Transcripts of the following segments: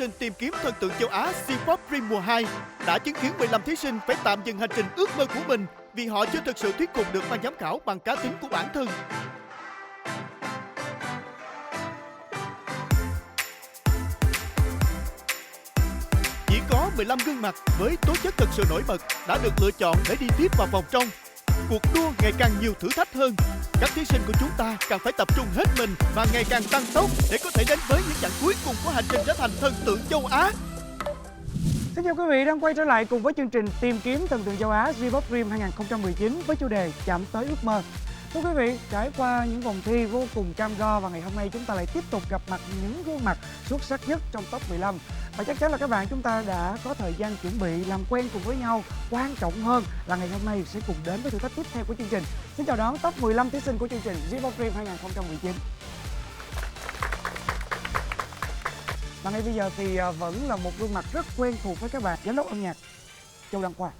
trình tìm kiếm thần tượng châu Á C-pop Dream mùa 2 đã chứng kiến 15 thí sinh phải tạm dừng hành trình ước mơ của mình vì họ chưa thực sự thuyết phục được ban giám khảo bằng cá tính của bản thân. Chỉ có 15 gương mặt với tố chất thực sự nổi bật đã được lựa chọn để đi tiếp vào vòng trong. Cuộc đua ngày càng nhiều thử thách hơn. Các thí sinh của chúng ta càng phải tập trung hết mình và ngày càng tăng tốc để có thể đến với những chặng cuối cùng của hành trình trở thành thần tượng châu Á. Xin chào quý vị đang quay trở lại cùng với chương trình tìm kiếm thần tượng châu Á C-pop Dream 2019 với chủ đề chạm tới ước mơ. Thưa quý vị, trải qua những vòng thi vô cùng cam go và ngày hôm nay chúng ta lại tiếp tục gặp mặt những gương mặt xuất sắc nhất trong top 15. Và chắc chắn là các bạn chúng ta đã có thời gian chuẩn bị làm quen cùng với nhau. Quan trọng hơn là ngày hôm nay sẽ cùng đến với thử thách tiếp theo của chương trình. Xin chào đón top 15 thí sinh của chương trình C-pop Dream 2019. Và ngay bây giờ thì vẫn là một gương mặt rất quen thuộc với các bạn, giám đốc âm nhạc Châu Đăng Khoa.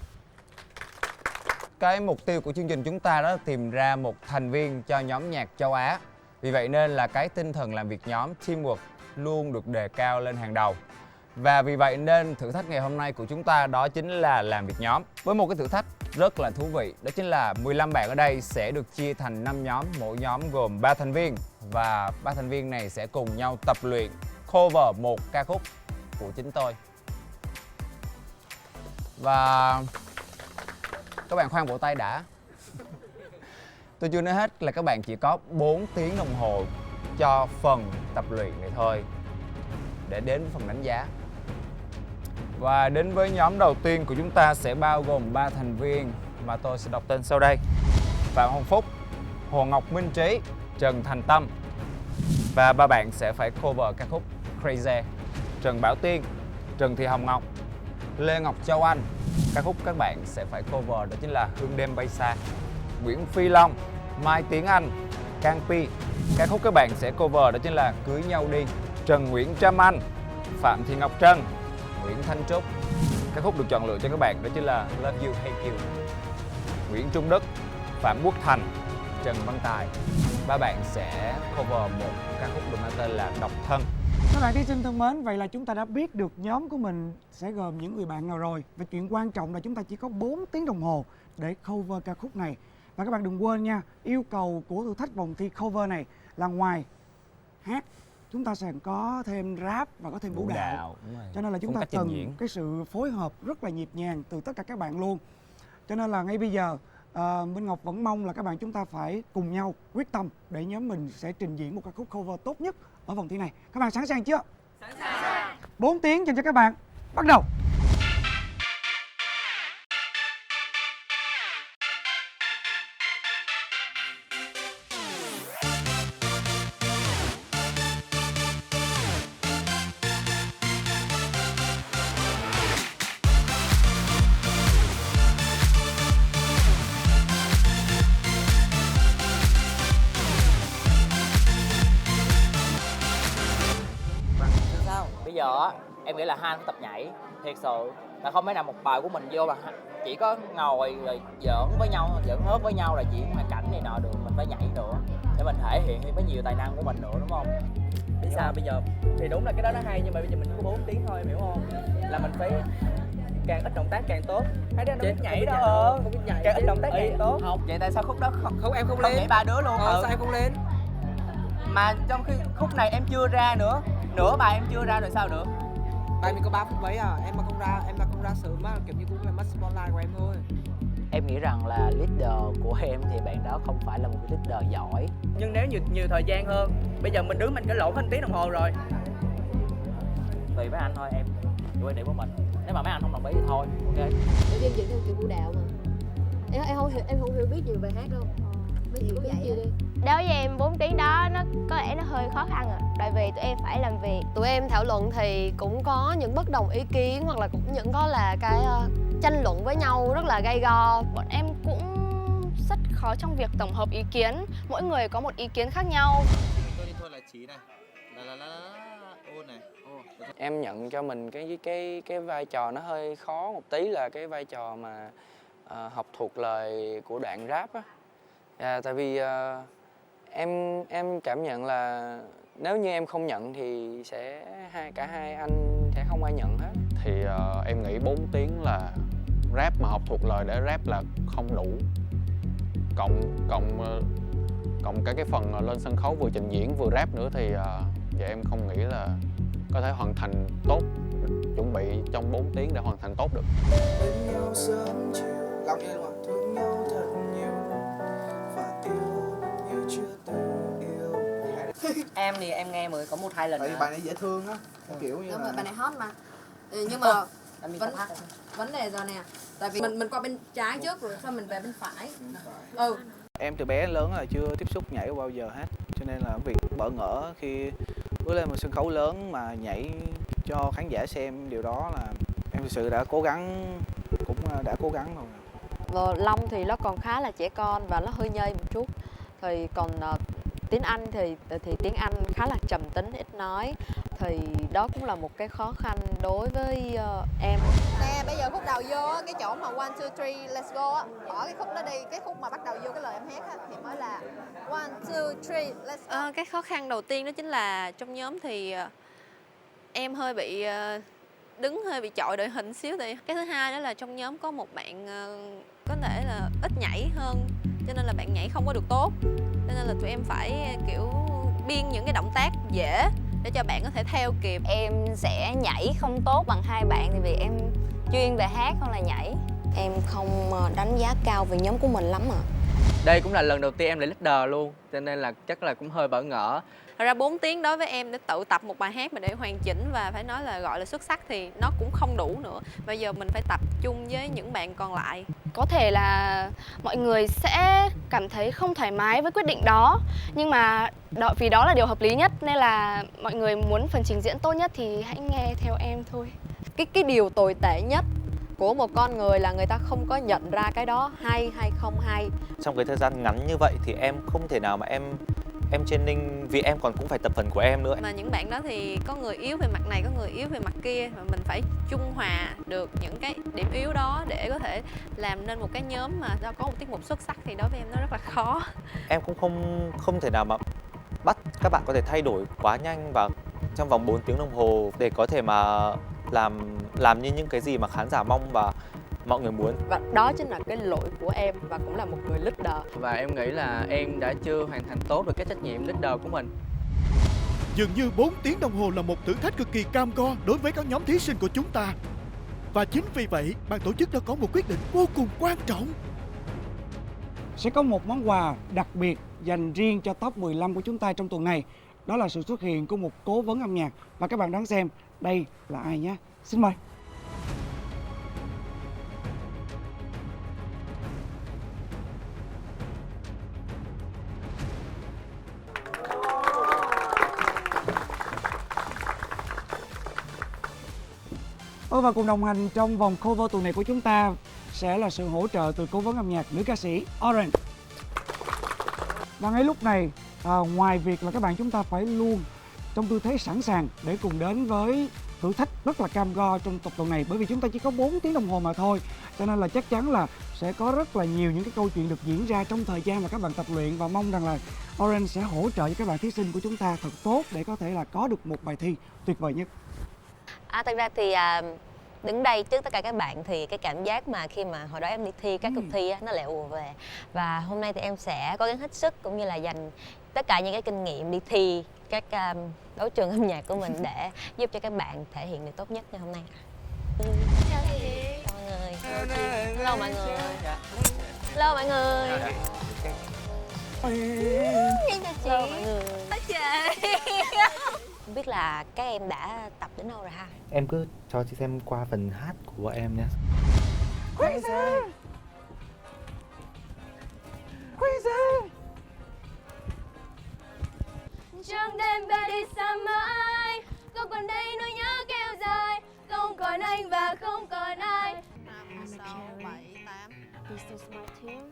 Cái mục tiêu của chương trình chúng ta đó là tìm ra một thành viên cho nhóm nhạc châu Á. Vì vậy nên là cái tinh thần làm việc nhóm, teamwork luôn được đề cao lên hàng đầu. Và vì vậy nên thử thách ngày hôm nay của chúng ta đó chính là làm việc nhóm. Với một cái thử thách rất là thú vị, đó chính là 15 bạn ở đây sẽ được chia thành 5 nhóm, mỗi nhóm gồm 3 thành viên. Và 3 thành viên này sẽ cùng nhau tập luyện cover một ca khúc của chính tôi. Và các bạn khoan vỗ tay đã. Tôi chưa nói hết là các bạn chỉ có 4 tiếng đồng hồ cho phần tập luyện này thôi để đến với phần đánh giá. Và đến với nhóm đầu tiên của chúng ta sẽ bao gồm 3 thành viên mà tôi sẽ đọc tên sau đây: Phạm Hồng Phúc, Hồ Ngọc Minh Trí, Trần Thành Tâm. Và 3 bạn sẽ phải cover ca khúc Crazy. Trần Bảo Tiên, Trần Thị Hồng Ngọc, Lê Ngọc Châu Anh. Ca khúc các bạn sẽ phải cover đó chính là Hương Đêm Bay Xa. Nguyễn Phi Long, Mai Tiến Anh, Cang Pi. Ca khúc các bạn sẽ cover đó chính là Cưới Nhau Đi. Trần Nguyễn Trâm Anh, Phạm Thị Ngọc Trân, Nguyễn Thanh Trúc. Ca khúc được chọn lựa cho các bạn đó chính là Love You Hate You. Nguyễn Trung Đức, Phạm Quốc Thành, Trần Văn Tài. 3 bạn sẽ cover một ca khúc được mang tên là Độc Thân. Các bạn thí sinh thân mến, vậy là chúng ta đã biết được nhóm của mình sẽ gồm những người bạn nào rồi. Và chuyện quan trọng là chúng ta chỉ có 4 tiếng đồng hồ để cover ca khúc này. Và các bạn đừng quên nha, yêu cầu của thử thách vòng thi cover này là ngoài hát, chúng ta sẽ có thêm rap và có thêm vũ đạo. Cho nên là chúng ta cần cái sự phối hợp rất là nhịp nhàng từ tất cả các bạn luôn. Cho nên là ngay bây giờ Minh Ngọc vẫn mong là các bạn chúng ta phải cùng nhau quyết tâm để nhóm mình sẽ trình diễn một ca khúc cover tốt nhất ở vòng thi này. Các bạn sẵn sàng chưa? Sẵn sàng. 4 tiếng dành cho các bạn. Bắt đầu. Bây giờ á, em nghĩ là hai tập nhảy thiệt sự là không thể nào một bài của mình vô là chỉ có ngồi rồi giỡn với nhau, giỡn hớt với nhau là diễn hoàn cảnh này nọ được, mình phải nhảy nữa để mình thể hiện với nhiều tài năng của mình nữa, đúng không? Biết sao bây giờ thì đúng là cái đó nó hay, nhưng mà bây giờ mình có 4 tiếng thôi, em hiểu không? Là mình phải càng ít động tác càng tốt. Thấy nó biết nhảy đó, càng ít động tác càng tốt. Không, vậy tại sao khúc đó không em không lên? Nhảy 3 đứa luôn. Sao em không lên? Mà trong khi khúc này em chưa ra nữa, nửa bài em chưa ra rồi sao nữa? Bài mình có 3 phút mấy à, em mà không ra sớm á, kiểu như cũng là mất spotlight của em thôi. Em nghĩ rằng là leader của em thì bạn đó không phải là một cái leader giỏi. Nhưng nếu nhiều thời gian hơn, bây giờ mình đứng mình cãi lộn 1 tiếng đồng hồ rồi. Tùy với anh thôi em, quan điểm của mình. Nếu mà mấy anh không đồng ý thì thôi, ok. Bởi vì em diễn theo kiểu vũ đạo mà. Em không hiểu biết gì về hát đâu. Mấy chị có vậy đi. Đối với em 4 tiếng đó nó có lẽ nó hơi khó khăn tại vì tụi em phải làm việc. Tụi em thảo luận thì cũng có những bất đồng ý kiến hoặc là cũng những có là cái tranh luận với nhau rất là gay go. Bọn em cũng rất khó trong việc tổng hợp ý kiến, mỗi người có một ý kiến khác nhau. Thôi là trí này, ô này. Em nhận cho mình cái vai trò nó hơi khó một tí là cái vai trò mà học thuộc lời của đoạn rap á. Tại vì em cảm nhận là nếu như em không nhận thì cả hai anh sẽ không ai nhận hết. Thì em nghĩ 4 tiếng là rap mà học thuộc lời để rap là không đủ. Cộng cái phần lên sân khấu vừa trình diễn vừa rap nữa thì dạ em không nghĩ là có thể hoàn thành tốt, chuẩn bị trong 4 tiếng để hoàn thành tốt được. Bên nhau sớm chiều, lòng như luôn, thương nhau thật nhiều và yêu như chưa từng yêu. Em thì em nghe mới có 1-2 lần. Tại vì bài này dễ thương á, kiểu như Đúng rồi, là bài này hot mà. Nhưng mà Mình vấn hát. vấn đề giờ nè, tại vì mình qua bên trái trước rồi sau mình về bên phải. em từ bé đến lớn là chưa tiếp xúc nhảy bao giờ hết, cho nên là việc bỡ ngỡ khi bước lên một sân khấu lớn mà nhảy cho khán giả xem, điều đó là em thực sự đã cố gắng, cũng đã cố gắng rồi. Long thì nó còn khá là trẻ con và nó hơi nhây một chút. Thì còn tiếng Anh thì tiếng Anh khá là trầm tính, ít nói. Thì đó cũng là một cái khó khăn đối với em. Nè, bây giờ khúc đầu vô á, cái chỗ mà 1, 2, 3, let's go á, bỏ cái khúc đó đi, cái khúc mà bắt đầu vô cái lời em hát á thì mới là 1, 2, 3, let's go. Cái khó khăn đầu tiên đó chính là trong nhóm thì em hơi bị đứng hơi bị chọi đội hình xíu. Thì cái thứ hai đó là trong nhóm có một bạn có thể là ít nhảy hơn, cho nên là bạn nhảy không có được tốt, cho nên là tụi em phải kiểu biên những cái động tác dễ để cho bạn có thể theo kịp. Em sẽ nhảy không tốt bằng hai bạn thì vì em chuyên về hát hơn là nhảy. Em không đánh giá cao về nhóm của mình lắm ạ. Đây cũng là lần đầu tiên em là leader luôn, cho nên là chắc là cũng hơi bỡ ngỡ. Thật ra 4 tiếng đối với em để tự tập một bài hát mà để hoàn chỉnh và phải nói là gọi là xuất sắc thì nó cũng không đủ nữa. Bây giờ mình phải tập trung với những bạn còn lại. Có thể là mọi người sẽ cảm thấy không thoải mái với quyết định đó, nhưng mà vì đó là điều hợp lý nhất, nên là mọi người muốn phần trình diễn tốt nhất thì hãy nghe theo em thôi. Cái điều tồi tệ nhất của một con người là người ta không có nhận ra cái đó hay hay không hay. Trong cái thời gian ngắn như vậy thì em không thể nào mà em training, vì em còn cũng phải tập phần của em nữa. Mà những bạn đó thì có người yếu về mặt này, có người yếu về mặt kia, và mình phải trung hòa được những cái điểm yếu đó để có thể làm nên một cái nhóm mà có một tiết mục xuất sắc, thì đối với em nó rất là khó. Em cũng không thể nào mà bắt các bạn có thể thay đổi quá nhanh và trong vòng 4 tiếng đồng hồ để có thể mà làm như những cái gì mà khán giả mong và mọi người muốn. Và đó chính là cái lỗi của em và cũng là một người leader. Và em nghĩ là em đã chưa hoàn thành tốt được cái trách nhiệm leader của mình. Dường như 4 tiếng đồng hồ là một thử thách cực kỳ cam go đối với các nhóm thí sinh của chúng ta. Và chính vì vậy, ban tổ chức đã có một quyết định vô cùng quan trọng. Sẽ có một món quà đặc biệt dành riêng cho top 15 của chúng ta trong tuần này. Đó là sự xuất hiện của một cố vấn âm nhạc. Và các bạn đoán xem đây là ai nhé. Xin mời. Và cùng đồng hành trong vòng cover tuần này của chúng ta sẽ là sự hỗ trợ từ cố vấn âm nhạc nữ ca sĩ Orange. Và ngay lúc này, ngoài việc là các bạn chúng ta phải luôn trong tư thế sẵn sàng để cùng đến với thử thách rất là cam go trong tập tuần này, bởi vì chúng ta chỉ có 4 tiếng đồng hồ mà thôi, cho nên là chắc chắn là sẽ có rất là nhiều những cái câu chuyện được diễn ra trong thời gian mà các bạn tập luyện, và mong rằng là Orange sẽ hỗ trợ cho các bạn thí sinh của chúng ta thật tốt để có thể là có được một bài thi tuyệt vời nhất. Thật ra thì đứng đây trước tất cả các bạn thì cái cảm giác mà khi mà hồi đó em đi thi các cuộc thi á, nó lại ùa về. Và hôm nay thì em sẽ cố gắng hết sức cũng như là dành tất cả những cái kinh nghiệm đi thi các đấu trường âm nhạc của mình để giúp cho các bạn thể hiện được tốt nhất như hôm nay. Chào mọi người. Hello mọi người. Hello mọi người. Hello mọi người. Không biết là các em đã tập đến đâu rồi ha? Em cứ cho chị xem qua phần hát của em nhé. Crazy! Crazy! Trong đêm về đi xa mãi, không còn đây nỗi nhớ kéo dài, không còn anh và không còn ai. 5, 6, 7, 8. This is my team.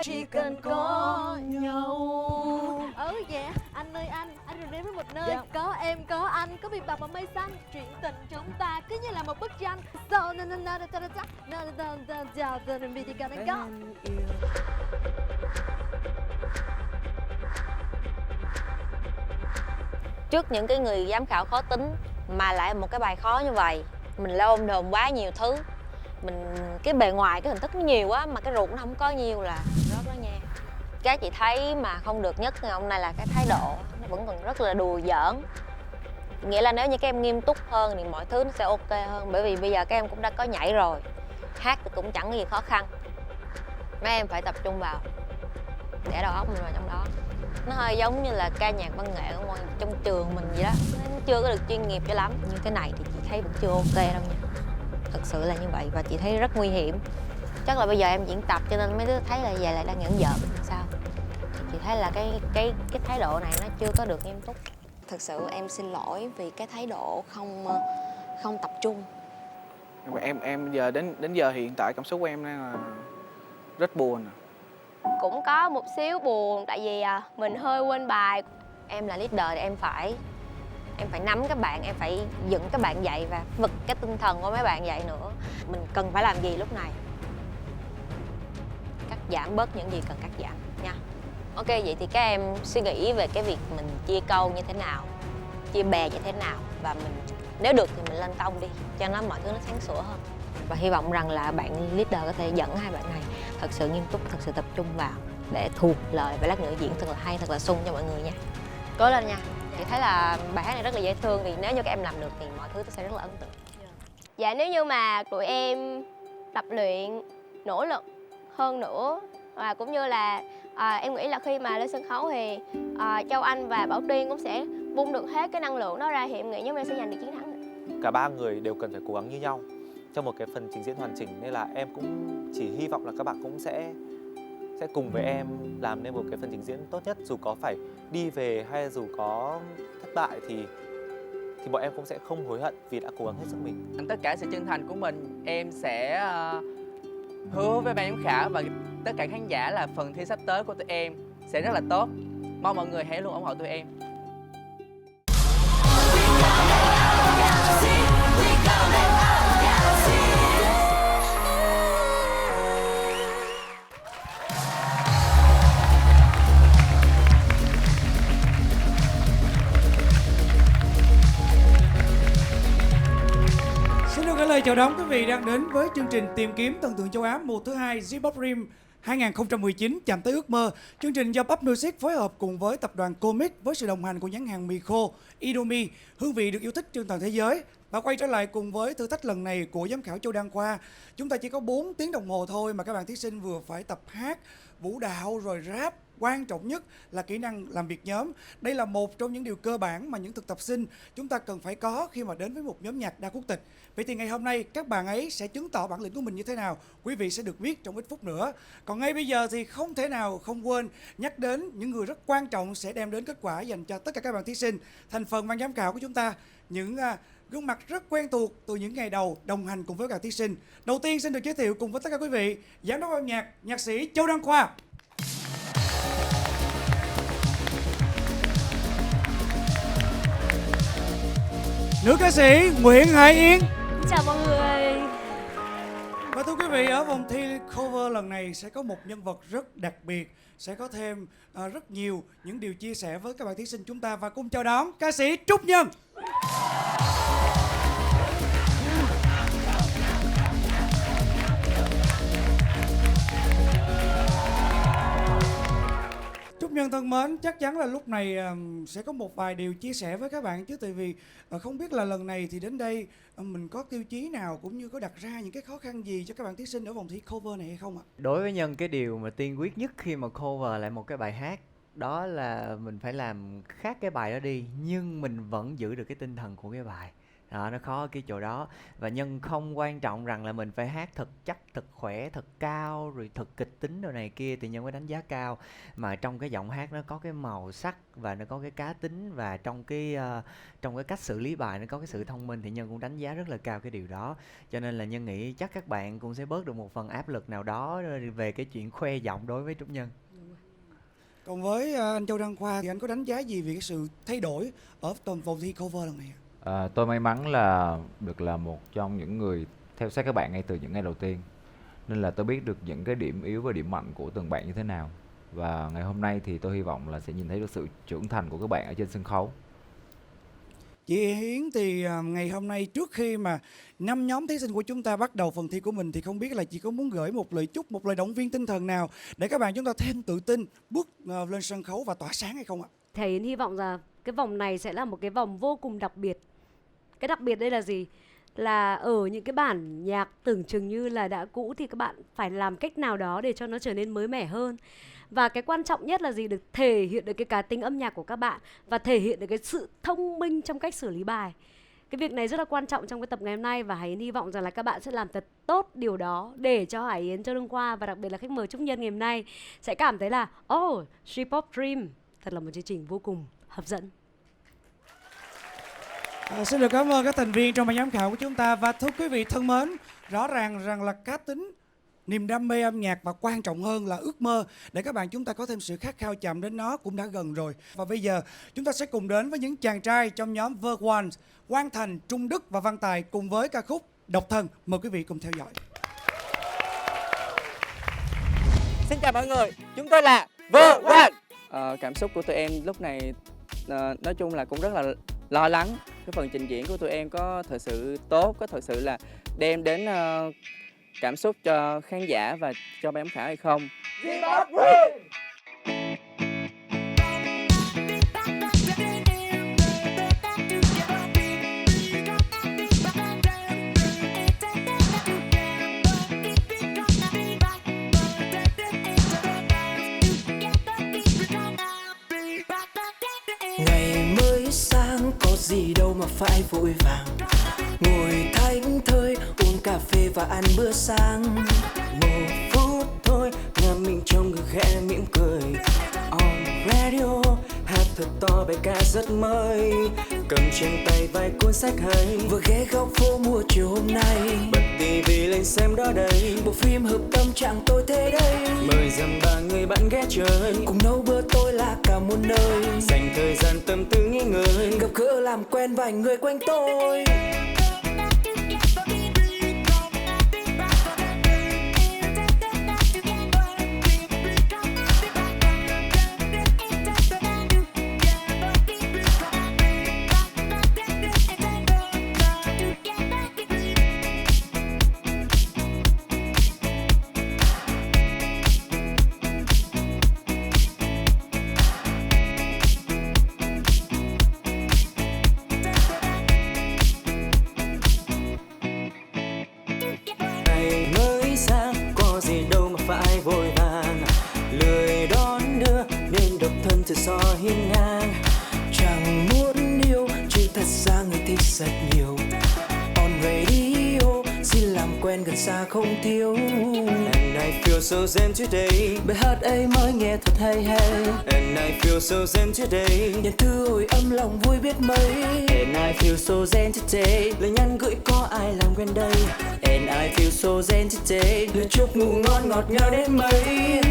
Chỉ cần có nhau. đến với một nơi có em, có anh, có biển bạc và mây xanh. Chuyện tình chúng ta cứ như là một bức tranh. Trước những cái người giám khảo khó tính mà lại một cái bài khó như vậy, mình lôm đồm quá nhiều thứ, cái bề ngoài cái hình thức nó nhiều quá mà cái ruột nó không có nhiều là rớt đó nha. Cái chị thấy mà không được nhất ngày hôm nay là cái thái độ nó vẫn còn rất là đùa giỡn. Nghĩa là nếu như các em nghiêm túc hơn thì mọi thứ nó sẽ ok hơn, bởi vì bây giờ các em cũng đã có nhảy rồi, hát thì cũng chẳng có gì khó khăn. Mấy em phải tập trung vào, để đầu óc mình vào trong đó. Nó hơi giống như là ca nhạc văn nghệ ở ngoài trong trường mình vậy đó, nó chưa có được chuyên nghiệp cho lắm. Như thế này thì chị thấy vẫn chưa ok đâu nha, thật sự là như vậy, và chị thấy rất nguy hiểm. Chắc là bây giờ em diễn tập cho nên mấy đứa thấy là vậy lại đang giỡn giỡn sao. Chị thấy là cái thái độ này nó chưa có được nghiêm túc. Thực sự em xin lỗi vì cái thái độ không tập trung. Em giờ đến giờ hiện tại cảm xúc của em đang là rất buồn. Cũng có một xíu buồn tại vì mình hơi quên bài. Em là leader thì em phải nắm các bạn, em phải dựng các bạn dậy và vực cái tinh thần của mấy bạn dậy nữa. Mình cần phải làm gì lúc này? Cắt giảm bớt những gì cần cắt giảm nha. Ok, vậy thì các em suy nghĩ về cái việc mình chia câu như thế nào, chia bè như thế nào, và nếu được thì mình lên tông đi cho nó mọi thứ nó sáng sủa hơn. Và hy vọng rằng là bạn leader có thể dẫn hai bạn này thật sự nghiêm túc, thật sự tập trung vào để thuộc lời và lát nữa diễn thật là hay, thật là sung cho mọi người nha. Cố lên nha. Chị thấy là bài hát này rất là dễ thương, vì nếu như các em làm được thì mọi thứ sẽ rất là ấn tượng. Dạ, nếu như mà tụi em tập luyện nỗ lực hơn nữa, và cũng như là em nghĩ là khi mà lên sân khấu thì Châu Anh và Bảo Tuyên cũng sẽ bung được hết cái năng lượng đó ra, thì em nghĩ nhóm em sẽ giành được chiến thắng. Cả ba người đều cần phải cố gắng như nhau trong một cái phần trình diễn hoàn chỉnh, nên là em cũng chỉ hy vọng là các bạn cũng sẽ cùng với em làm nên một cái phần trình diễn tốt nhất. Dù có phải đi về hay dù có thất bại thì bọn em cũng sẽ không hối hận vì đã cố gắng hết sức mình. Tất cả sự chân thành của mình, em sẽ hứa với ban giám khảo và tất cả khán giả là phần thi sắp tới của tụi em sẽ rất là tốt. Mong mọi người hãy luôn ủng hộ tụi em. Lời chào đón quý vị đang đến với chương trình tìm kiếm thần tượng châu Á mùa thứ 2 Zpop Dream 2019 chạm tới ước mơ. Chương trình do Pop Music phối hợp cùng với tập đoàn Comic với sự đồng hành của nhãn hàng mì khô Indomie, hương vị được yêu thích trên toàn thế giới. Và quay trở lại cùng với thử thách lần này của giám khảo Châu Đăng Khoa. Chúng ta chỉ có 4 tiếng đồng hồ thôi mà các bạn thí sinh vừa phải tập hát, vũ đạo rồi rap. Quan trọng nhất là kỹ năng làm việc nhóm. Đây là một trong những điều cơ bản mà những thực tập sinh chúng ta cần phải có khi mà đến với một nhóm nhạc đa quốc tịch. Vậy thì ngày hôm nay các bạn ấy sẽ chứng tỏ bản lĩnh của mình như thế nào, quý vị sẽ được biết trong ít phút nữa. Còn ngay bây giờ thì không thể nào không quên nhắc đến những người rất quan trọng sẽ đem đến kết quả dành cho tất cả các bạn thí sinh, thành phần ban giám khảo của chúng ta. Những gương mặt rất quen thuộc từ những ngày đầu đồng hành cùng với các thí sinh. Đầu tiên xin được giới thiệu cùng với tất cả quý vị, giám đốc âm nhạc, nhạc sĩ Châu Đăng Khoa. Nữ ca sĩ Nguyễn Hải Yến. Chào mọi người. Và thưa quý vị, ở vòng thi cover lần này sẽ có một nhân vật rất đặc biệt, sẽ có thêm rất nhiều những điều chia sẻ với các bạn thí sinh chúng ta, và cùng chào đón ca sĩ Trúc Nhân. Trúc Nhân thân mến, chắc chắn là lúc này sẽ có một vài điều chia sẻ với các bạn chứ, tại vì không biết là lần này thì đến đây mình có tiêu chí nào cũng như có đặt ra những cái khó khăn gì cho các bạn thí sinh ở vòng thi cover này hay không ạ? Đối với Nhân, cái điều mà tiên quyết nhất khi mà cover lại một cái bài hát đó là mình phải làm khác cái bài đó đi nhưng mình vẫn giữ được cái tinh thần của cái bài. Đó, nó khó ở cái chỗ đó. Và Nhân không quan trọng rằng là mình phải hát thật chắc, thật khỏe, thật cao, rồi thật kịch tính đồ này kia thì Nhân mới đánh giá cao. Mà trong cái giọng hát nó có cái màu sắc và nó có cái cá tính, và trong cái cách xử lý bài nó có cái sự thông minh thì Nhân cũng đánh giá rất là cao cái điều đó. Cho nên là Nhân nghĩ chắc các bạn cũng sẽ bớt được một phần áp lực nào đó về cái chuyện khoe giọng đối với Trúc Nhân. Còn với anh Châu Đăng Khoa thì anh có đánh giá gì về cái sự thay đổi ở vòng thi cover lần này? Tôi may mắn là được là một trong những người theo sát các bạn ngay từ những ngày đầu tiên, nên là tôi biết được những cái điểm yếu và điểm mạnh của từng bạn như thế nào. Và ngày hôm nay thì tôi hy vọng là sẽ nhìn thấy được sự trưởng thành của các bạn ở trên sân khấu. Chị Hiến thì ngày hôm nay trước khi mà 5 nhóm thí sinh của chúng ta bắt đầu phần thi của mình thì không biết là chị có muốn gửi một lời chúc, một lời động viên tinh thần nào để các bạn chúng ta thêm tự tin bước lên sân khấu và tỏa sáng hay không ạ? Thầy Hiến hy vọng là cái vòng này sẽ là một cái vòng vô cùng đặc biệt. Cái đặc biệt đây là gì? Là ở những cái bản nhạc tưởng chừng như là đã cũ thì các bạn phải làm cách nào đó để cho nó trở nên mới mẻ hơn. Và cái quan trọng nhất là gì? Được thể hiện được cái cá tính âm nhạc của các bạn và thể hiện được cái sự thông minh trong cách xử lý bài. Cái việc này rất là quan trọng trong cái tập ngày hôm nay và Hải Yến hy vọng rằng là các bạn sẽ làm thật tốt điều đó để cho Hải Yến, Châu Đăng Khoa và đặc biệt là khách mời Trúc Nhân ngày hôm nay sẽ cảm thấy là J-Pop Dream thật là một chương trình vô cùng hấp dẫn. Xin được cảm ơn các thành viên trong ban giám khảo của chúng ta. Và thưa quý vị thân mến, rõ ràng rằng là cá tính, niềm đam mê âm nhạc và quan trọng hơn là ước mơ để các bạn chúng ta có thêm sự khát khao chạm đến nó cũng đã gần rồi. Và bây giờ chúng ta sẽ cùng đến với những chàng trai trong nhóm Verone, Quang Thành, Trung Đức và Văn Tài cùng với ca khúc Độc Thân. Mời quý vị cùng theo dõi. Xin chào mọi người, chúng tôi là Verone. Cảm xúc của tụi em lúc này nói chung là cũng rất là lo lắng. Cái phần trình diễn của tụi em có thật sự tốt, có thật sự là đem đến cảm xúc cho khán giả và cho ban giám khảo hay không? Ngày mới sáng có gì đâu mà phải vội vàng, ngồi thảnh thơi uống cà phê và ăn bữa sáng. Một phút thôi ngắm mình trong gương khẽ mỉm cười. On radio hát thật to bài ca rất mới, cầm trên tay vài cuốn sách hay, vừa ghé góc phố mùa chiều hôm nay. Bật tivi lên xem đó đây, bộ phim hợp tâm trạng tôi thế đây. Mời dăm ba người bạn ghé chơi, cùng nấu bữa tối là cả một nơi. Dành thời gian tâm tư nghỉ ngơi, gặp gỡ làm quen vài người quanh tôi. So hiên ngang chẳng muốn yêu, chứ thật ra người thích rất nhiều. On radio xin làm quen gần xa không thiếu. And I feel so zen today, bài hát ấy mới nghe thật hay hay. And I feel so zen today, nhận thư hồi âm lòng vui biết mấy. And I feel so zen today, lời nhắn gửi có ai làm quen đây. And I feel so zen today, lời chúc ngủ ngon ngọt ngào đến mấy.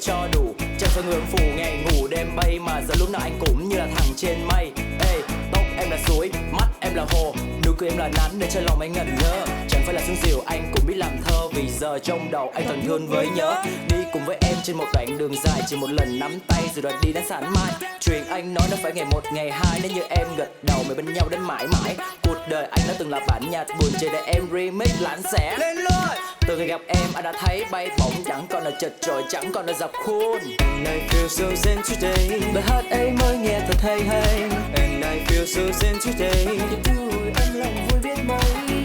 Cho đủ chẳng phải người phù ngày ngủ đêm bay mà giờ lúc nào anh cũng như là thằng trên mây. Ê, tóc em là suối, mắt em là hồ, nụ cười em là nắng để cho lòng anh ngẩn ngơ. Chẳng phải là sương diều anh cũng biết làm thơ, vì giờ trong đầu anh toàn thương với nhớ. Đi cùng với em trên một đoạn đường dài, chỉ một lần nắm tay rồi đoạn đi đến sáng mai. Chuyện anh nói nó phải ngày một ngày hai, nếu như em gật đầu mình bên nhau đến mãi mãi. Cuộc đời anh đã từng là bản nhạc buồn chỉ để em remix lãng xẻ lên luôn. Từ ngày gặp em anh đã thấy bay bổng, chẳng còn là chật chội, chẳng còn là dập khuôn. And I feel so zen today, bài hát ấy mới nghe thật hay hay. And I feel so zen today, niềm vui âm lòng vui biết mấy.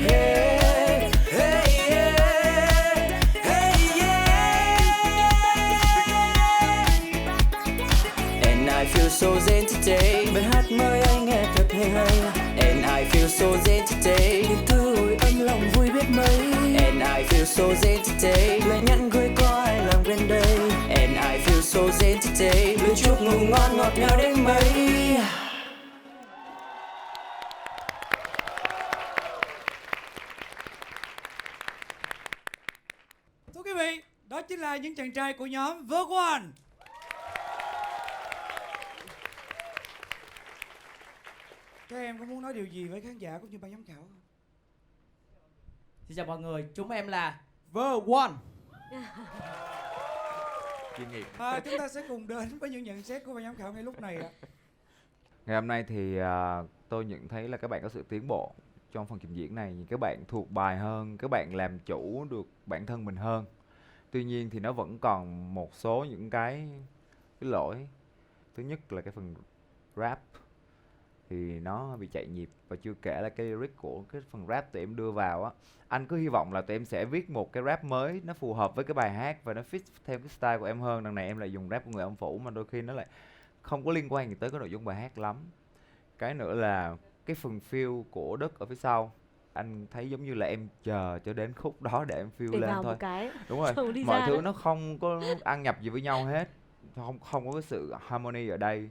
Hey, hey, yeah, hey, yeah. And I feel so zen today, bài hát mới anh nghe thật hay hay. And I feel so zen today, niềm vui âm lòng vui biết mấy. And I feel so zen today. Lời nhắn gửi có ai làm quên đây. And I feel so zen today. Lời chúc ngủ ngon ngọt ngào đến mấy. Thưa quý vị, đó chính là những chàng trai của nhóm V1. Các em có muốn nói điều gì với khán giả cũng như ban giám khảo không? Xin chào mọi người, chúng em là V1. Chuyên nghiệp. Chúng ta sẽ cùng đến với những nhận xét của ban giám khảo ngay lúc này ạ. Ngày hôm nay thì tôi nhận thấy là các bạn có sự tiến bộ trong phần trình diễn này. Các bạn thuộc bài hơn, các bạn làm chủ được bản thân mình hơn. Tuy nhiên thì nó vẫn còn một số những cái lỗi. Thứ nhất là cái phần rap thì nó bị chạy nhịp, và chưa kể là cái lyric của cái phần rap tụi em đưa vào á. Anh cứ hy vọng là tụi em sẽ viết một cái rap mới nó phù hợp với cái bài hát và nó fit theo cái style của em hơn. Đằng này em lại dùng rap của người âm phủ mà đôi khi nó lại không có liên quan gì tới cái nội dung bài hát lắm. Cái nữa là cái phần feel của Đức ở phía sau, anh thấy giống như là em chờ cho đến khúc đó để em feel lên thôi. Đúng rồi, mọi thứ nó không có ăn nhập gì với nhau hết, không có cái sự harmony ở đây,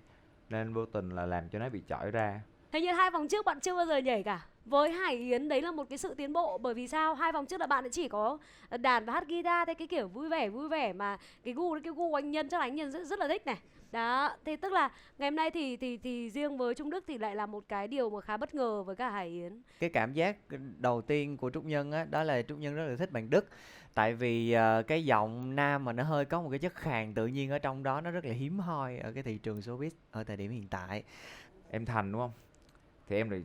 nên vô tình là làm cho nó bị chọi ra. Thế nhưng 2 vòng trước bạn chưa bao giờ nhảy cả. Với Hải Yến đấy là một cái sự tiến bộ. Bởi vì sao? 2 vòng trước là bạn ấy chỉ có đàn và hát guitar, cái kiểu vui vẻ mà cái gu anh Nhân chắc là anh Nhân rất là thích này. Đó, thì tức là ngày hôm nay thì riêng với Trung Đức thì lại là một cái điều mà khá bất ngờ với cả Hải Yến. Cái cảm giác đầu tiên của Trúc Nhân á, đó là Trúc Nhân rất là thích bạn Đức. Tại vì cái giọng nam mà nó hơi có một cái chất khàn tự nhiên ở trong đó, nó rất là hiếm hoi ở cái thị trường showbiz ở thời điểm hiện tại. Em Thành đúng không? Thì em lại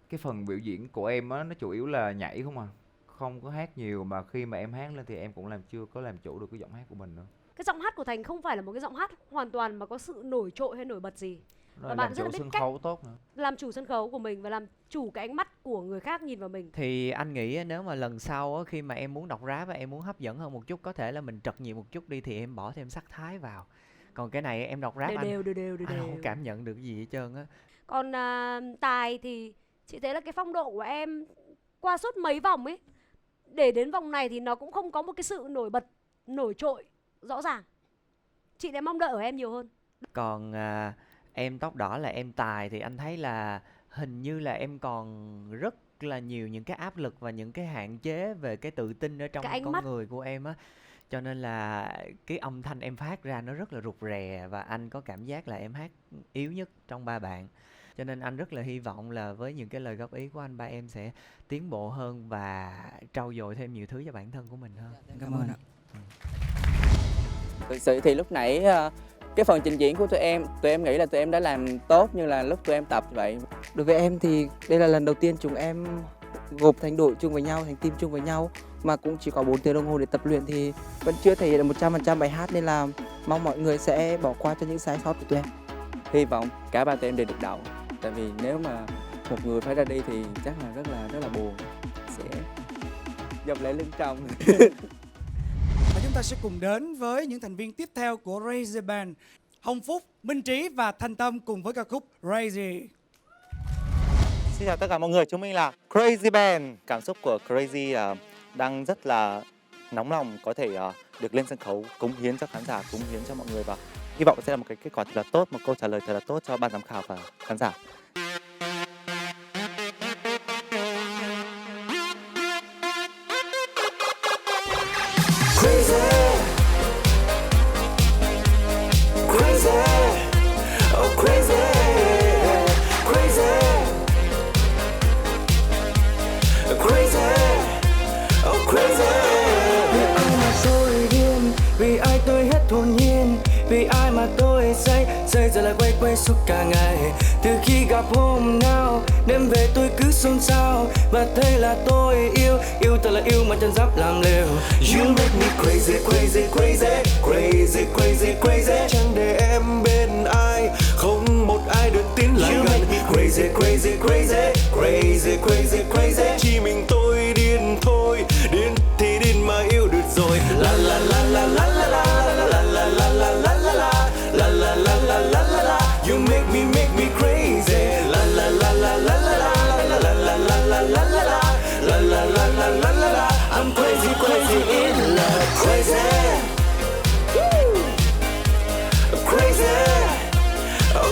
cái phần biểu diễn của em á, nó chủ yếu là nhảy không à, không có hát nhiều, mà khi mà em hát lên thì em cũng chưa có làm chủ được cái giọng hát của mình nữa. Cái giọng hát của Thành không phải là một cái giọng hát hoàn toàn mà có sự nổi trội hay nổi bật gì. Và bạn rất là biết sân khấu tốt nữa. Làm chủ sân khấu của mình và làm chủ cái ánh mắt của người khác nhìn vào mình. Thì anh nghĩ nếu mà lần sau á, khi mà em muốn đọc rap và em muốn hấp dẫn hơn một chút, có thể là mình trật nhịp một chút đi thì em bỏ thêm sắc thái vào. Còn cái này em đọc rap đều. anh không cảm nhận được gì hết trơn á. Còn Tài thì chị thấy là cái phong độ của em qua suốt mấy vòng ấy, để đến vòng này thì nó cũng không có một cái sự nổi bật, nổi trội rõ ràng. Chị lại mong đợi ở em nhiều hơn. Còn em tóc đỏ là em Tài thì anh thấy là hình như là em còn rất là nhiều những cái áp lực và những cái hạn chế về cái tự tin ở trong con người của em á. Cho nên là cái âm thanh em phát ra nó rất là rụt rè, và anh có cảm giác là em hát yếu nhất trong 3 bạn. Cho nên anh rất là hy vọng là với những cái lời góp ý của anh, ba em sẽ tiến bộ hơn và trau dồi thêm nhiều thứ cho bản thân của mình hơn. Cảm ơn ạ. Thực sự thì lúc nãy cái phần trình diễn của tụi em nghĩ là tụi em đã làm tốt như là lúc tụi em tập vậy. Đối với em thì đây là lần đầu tiên chúng em gộp thành đội chung với nhau, thành team chung với nhau, mà cũng chỉ có 4 tiếng đồng hồ để tập luyện thì vẫn chưa thể hiện được 100% bài hát, nên là mong mọi người sẽ bỏ qua cho những sai sót của tụi em. Hy vọng cả ba tụi em đều được đậu. Tại vì nếu mà một người phải ra đi thì chắc là rất là buồn, sẽ dập lại lưng tròng. Và chúng ta sẽ cùng đến với những thành viên tiếp theo của Crazy Band, Hồng Phúc, Minh Trí và Thanh Tâm cùng với ca khúc Crazy. Xin chào tất cả mọi người, chúng mình là Crazy Band. Cảm xúc của Crazy đang rất là nóng lòng có thể được lên sân khấu cống hiến cho khán giả, cống hiến cho mọi người, và hy vọng sẽ là một cái kết quả thật là tốt, một câu trả lời thật là tốt cho ban giám khảo và khán giả. Vì ai tôi hết hồn nhiên, vì ai mà tôi say giờ lại quay suốt cả ngày. Từ khi gặp hôm nào đêm về tôi cứ xôn xao và thấy là tôi yêu thật là yêu mà chẳng dám làm liều. You make me crazy, crazy, crazy, crazy, crazy, crazy. Chẳng để em bên ai, không một ai được tiến lại gần. You make me crazy, crazy, crazy, crazy, crazy, crazy. Chỉ mình tôi điên thôi, điên thì điên mà yêu được rồi. La la la la la la la la la la la la la la la la la la la la. You make me crazy. La la la la la la la la la la la la la la la la la la la la. I'm crazy.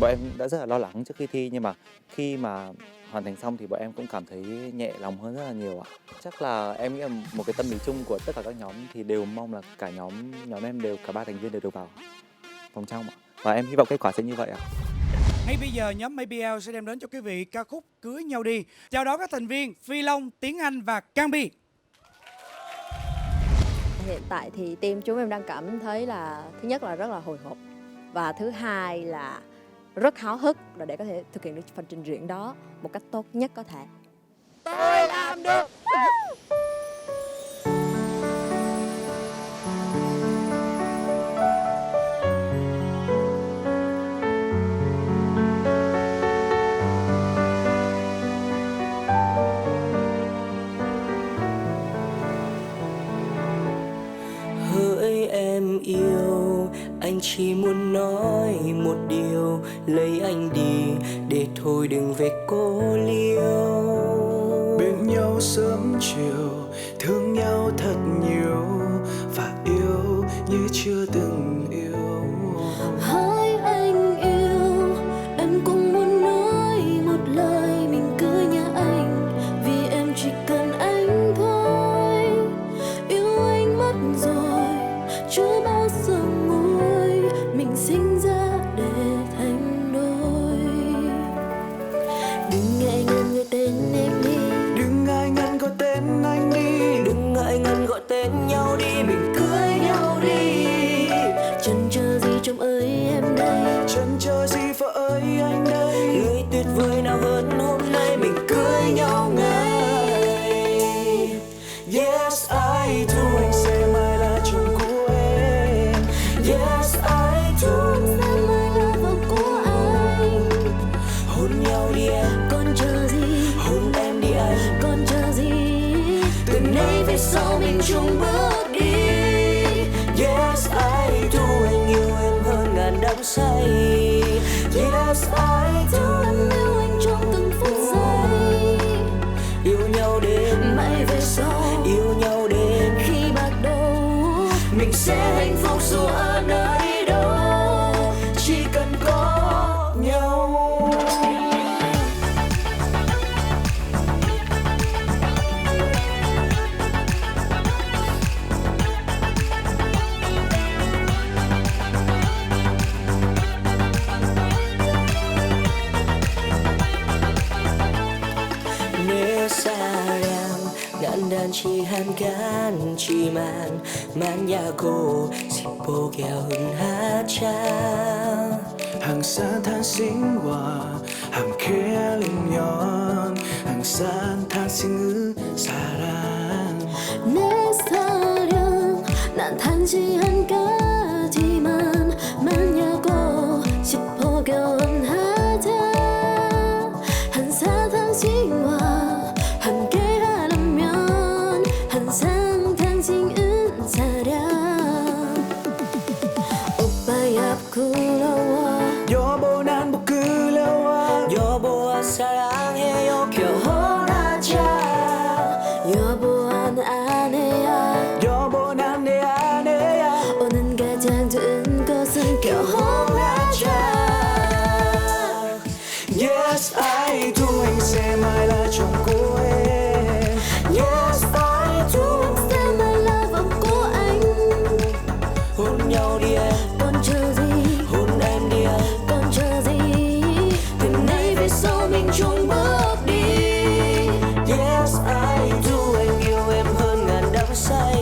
Bọn em đã rất là lo lắng trước khi thi, nhưng mà khi mà hoàn thành xong thì bọn em cũng cảm thấy nhẹ lòng hơn rất là nhiều ạ. Chắc là em nghĩ là một cái tâm lý chung của tất cả các nhóm thì đều mong là cả nhóm em đều, cả 3 thành viên đều được vào vòng trong ạ. Và em hy vọng kết quả sẽ như vậy ạ. Ngay bây giờ nhóm MBL sẽ đem đến cho quý vị ca khúc Cưới Nhau Đi. Chào đón các thành viên Phi Long, Tiến Anh và Cambi. Hiện tại thì team chúng em đang cảm thấy là thứ nhất là rất là hồi hộp, và thứ hai là rất háo hức là để có thể thực hiện được phần trình diễn đó một cách tốt nhất có thể. Tôi làm được. Hỡi em yêu, anh chỉ muốn nói một điều, lấy anh đi để thôi đừng về cô liêu. Bên nhau sớm chiều, thương nhau thật nhiều và yêu như chưa từng yêu. Hỡi anh yêu, em cũng muốn nói một lời mình cưới nhà anh, vì em chỉ cần anh thôi. Yêu anh mất rồi, chưa bao giờ nguôi, mình sinh ra để thành đôi. Đừng ngại ngần gọi tên em đi, Đừng ngại ngần gọi tên anh đi, đừng ngại ngần gọi tên nhau đi, mình cưới nhau đi. chần chờ gì chồng ơi em đây, chần chờ gì vợ ơi anh đây. Người tuyệt vời nào hơn hôm nay mình cưới nhau ngay. Yes I do, anh sẽ mãi là chồng của em. Yes I do, sẽ mãi là vợ của anh. hôn nhau đi em, Còn chờ gì, hôn em đi anh. còn chờ gì, Từ nay về sau mình chung bước đi. Yes I do, anh yêu em hơn ngàn đắm say. Yes I do, em yêu anh trong từng phút giây. yêu nhau đến Mãi về sau, yêu nhau đến khi bắt đầu mình sẽ hạnh phúc dù ở nơi đâu, chỉ cần có nhau. Nếu xa rằng ngàn đàn chỉ hàn gan chỉ màn man nhà cô si bô kẹo hừng hát cha. Hàng xa than sinh hòa, hàng khẽ lên nhọn, hàng xa than sinh ngữ xa ran. 내 사랑 난 단지 한 가지만 맞냐고 싶어 결혼하자. 한사 당신과 함께하려면 항상 당신은 사랑. 오빠야 부러워 여보 난 못 그려와. 여보와 사랑해요 결혼하자. 여보와 내 아내야, 여보 난 내 아내야. 오는 가장 좋은 것은 결혼하자. Yes I do, anh sẽ mãi là chồng của em. Yes I do, sẽ mãi là vợ của anh. hôn nhau đi em, Còn chờ gì, hôn em đi em. còn chờ gì, Từ nay về sau mình chung bước đi. Yes I do, anh yêu em hơn ngàn đắm say.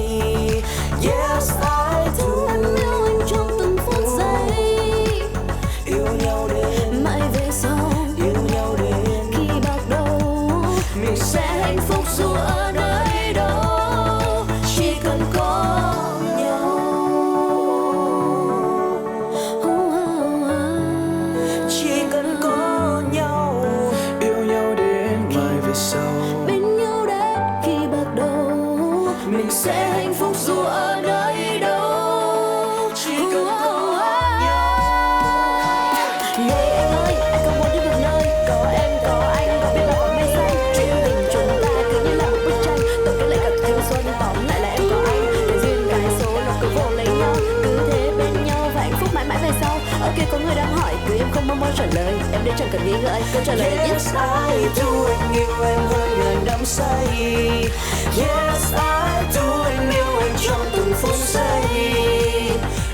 Yes I do, em yêu anh trong từng phút giây. yêu nhau đến Mãi về sau, yêu nhau đến khi bắt đầu mình sẽ hạnh phúc dù ở nơi đâu, chỉ cần có nhau, chỉ cần có nhau. Yêu nhau đến mai về sau, bên nhau đến khi bắt đầu mình sẽ hạnh phúc dù ở nơi đâu, chỉ cần có nhau. Người anh ơi, anh không muốn đi một nơi có em có anh, có biết là có mây xanh. Chuyện tình chúng ta cứ như là một bức tranh, tôi cứ lại gặp Câu trả lời là yes. Yes, I do, anh yêu em hơn ngàn đắm say. Yes, I do, anh yêu em trong từng phút giây.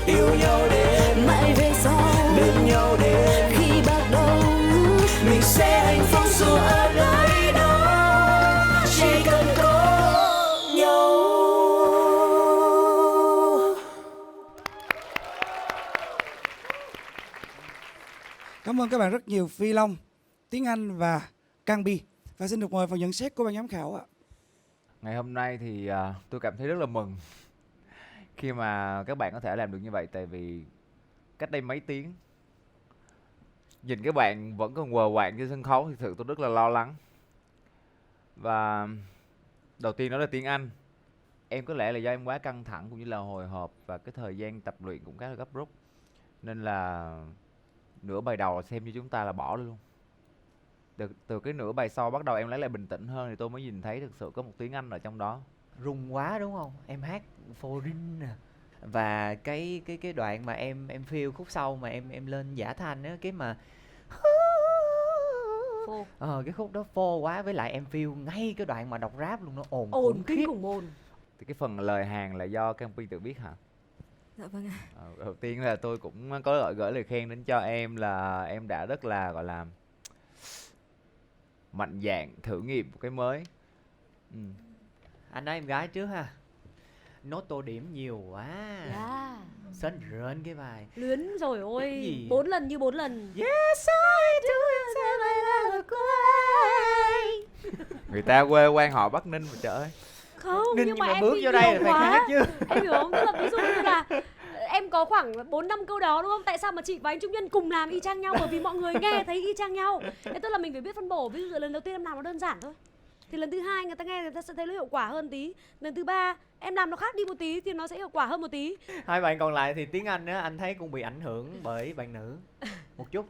Yêu nhau đến mãi về sau, bên nhau đến khi bắt đầu mình sẽ hạnh phúc dù ở nơi đó, chỉ cần có nhau. Cảm ơn các bạn rất nhiều, Phi Long, Tiếng Anh và Cang Bi. Và xin được mời vào nhận xét của ban giám khảo ạ. Ngày hôm nay thì tôi cảm thấy rất là mừng khi mà các bạn có thể làm được như vậy. Tại vì cách đây mấy tiếng nhìn các bạn vẫn còn quờ quạng trên sân khấu thì thực sự tôi rất là lo lắng. Và đầu tiên đó là tiếng Anh. Em có lẽ là do em quá căng thẳng cũng như là hồi hộp, và cái thời gian tập luyện cũng khá là gấp rút, nên là nửa bài đầu xem như chúng ta là bỏ luôn. Từ cái nửa bài sau bắt đầu em lấy lại bình tĩnh hơn thì tôi mới nhìn thấy thực sự có một tiếng Anh ở trong đó. Rung quá đúng không? Em hát phô rin nè. Và cái đoạn mà em feel khúc sau mà em lên giả thanh á, cái mà Phô. cái khúc đó phô quá, với lại em feel ngay cái đoạn mà đọc rap luôn, nó ồn Ồn kinh khủng ồn. Thì cái phần lời Hàn là do Cang Bi tự viết hả? Dạ vâng ạ. Đầu tiên là tôi cũng có gửi lời khen đến cho em, là em đã rất là gọi là mạnh dạn thử nghiệm một cái mới. Anh nói em gái trước ha. Nốt tô điểm nhiều quá. Yeah. Sến rên cái bài. Luyến rồi ôi. Gì? 4 lần như 4 lần. Yes, I do, say my love của anh. Người ta quê quan họ Bắc Ninh mà trời ơi. Không, Ninh, nhưng mà em bước bị vô đây là nhiều phải quá. khác chứ. Em hiểu không? Tức là ví dụ như là em có khoảng 4-5 câu đó đúng không? Tại sao mà chị và anh Trung Nhân cùng làm y chang nhau? Bởi vì mọi người nghe thấy y chang nhau. Thế tức là mình phải biết phân bổ. Ví dụ lần đầu tiên em làm nó đơn giản thôi, thì lần thứ hai người ta nghe người ta sẽ thấy nó hiệu quả hơn tí. Lần thứ ba em làm nó khác đi một tí thì nó sẽ hiệu quả hơn một tí. Hai bạn còn lại thì tiếng Anh á, anh thấy cũng bị ảnh hưởng bởi bạn nữ một chút.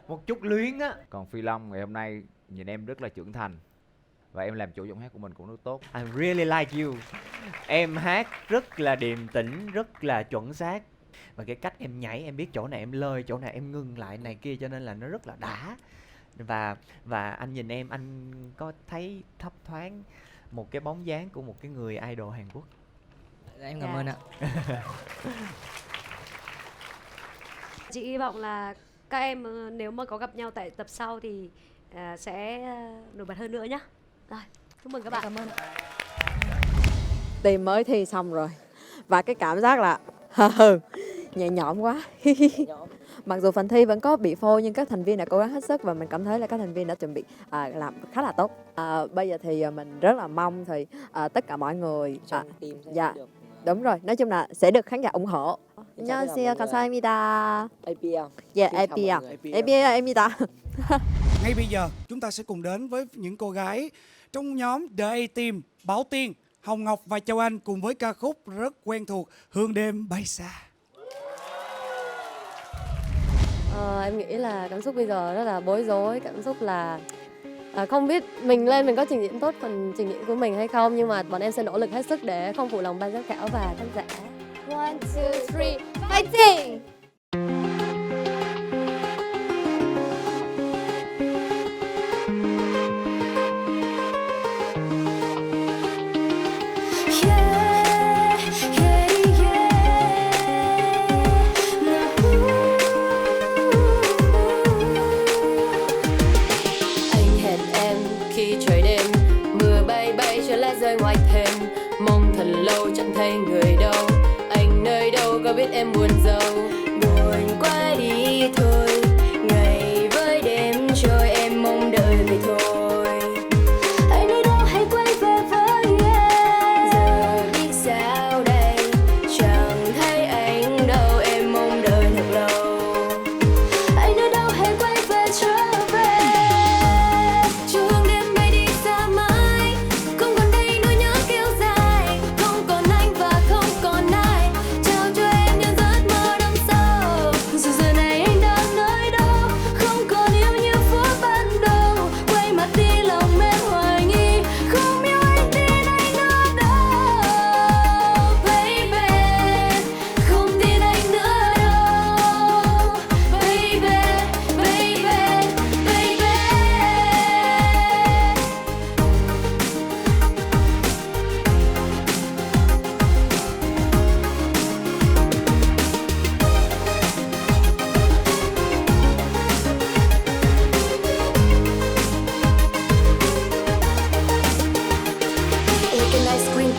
Một chút luyến á. Còn Phi Long ngày hôm nay nhìn em rất là trưởng thành, và em làm chủ giọng hát của mình cũng rất tốt. I really like you. Em hát rất là điềm tĩnh, rất là chuẩn xác. Và cái cách em nhảy, em biết chỗ này em lơi, chỗ này em ngừng lại này kia, cho nên là nó rất là đã. Và anh nhìn em, anh có thấy thấp thoáng một cái bóng dáng của một cái người idol Hàn Quốc. Em cảm ơn ạ. Chị hy vọng là các em nếu mà có gặp nhau tại tập sau thì sẽ nổi bật hơn nữa nhá. Rồi, chúc mừng các bạn. Cảm ơn. Team mới thi xong rồi và cái cảm giác là nhẹ nhõm quá. Mặc dù phần thi vẫn có bị phô nhưng các thành viên đã cố gắng hết sức và mình cảm thấy là các thành viên đã chuẩn bị làm khá là tốt. Bây giờ thì mình rất là mong thì tất cả mọi người dạ đúng rồi, nói chung là sẽ được khán giả ủng hộ. 안녕하세요, 감사합니다. Yeah, APL입니다. Ngay bây giờ chúng ta sẽ cùng đến với những cô gái trong nhóm The A-Team, Bảo Tiên, Hồng Ngọc và Châu Anh cùng với ca khúc rất quen thuộc Hương Đêm Bay Xa. Em nghĩ là cảm xúc bây giờ rất là bối rối, cảm xúc là không biết mình lên mình có trình diễn tốt phần trình diễn của mình hay không, nhưng mà bọn em sẽ nỗ lực hết sức để không phụ lòng ban giám khảo và khán giả. 1, 2, 3, fighting! Rơi ngoài thềm mong thật lâu chẳng thấy người đâu, anh nơi đâu có biết em buồn rầu,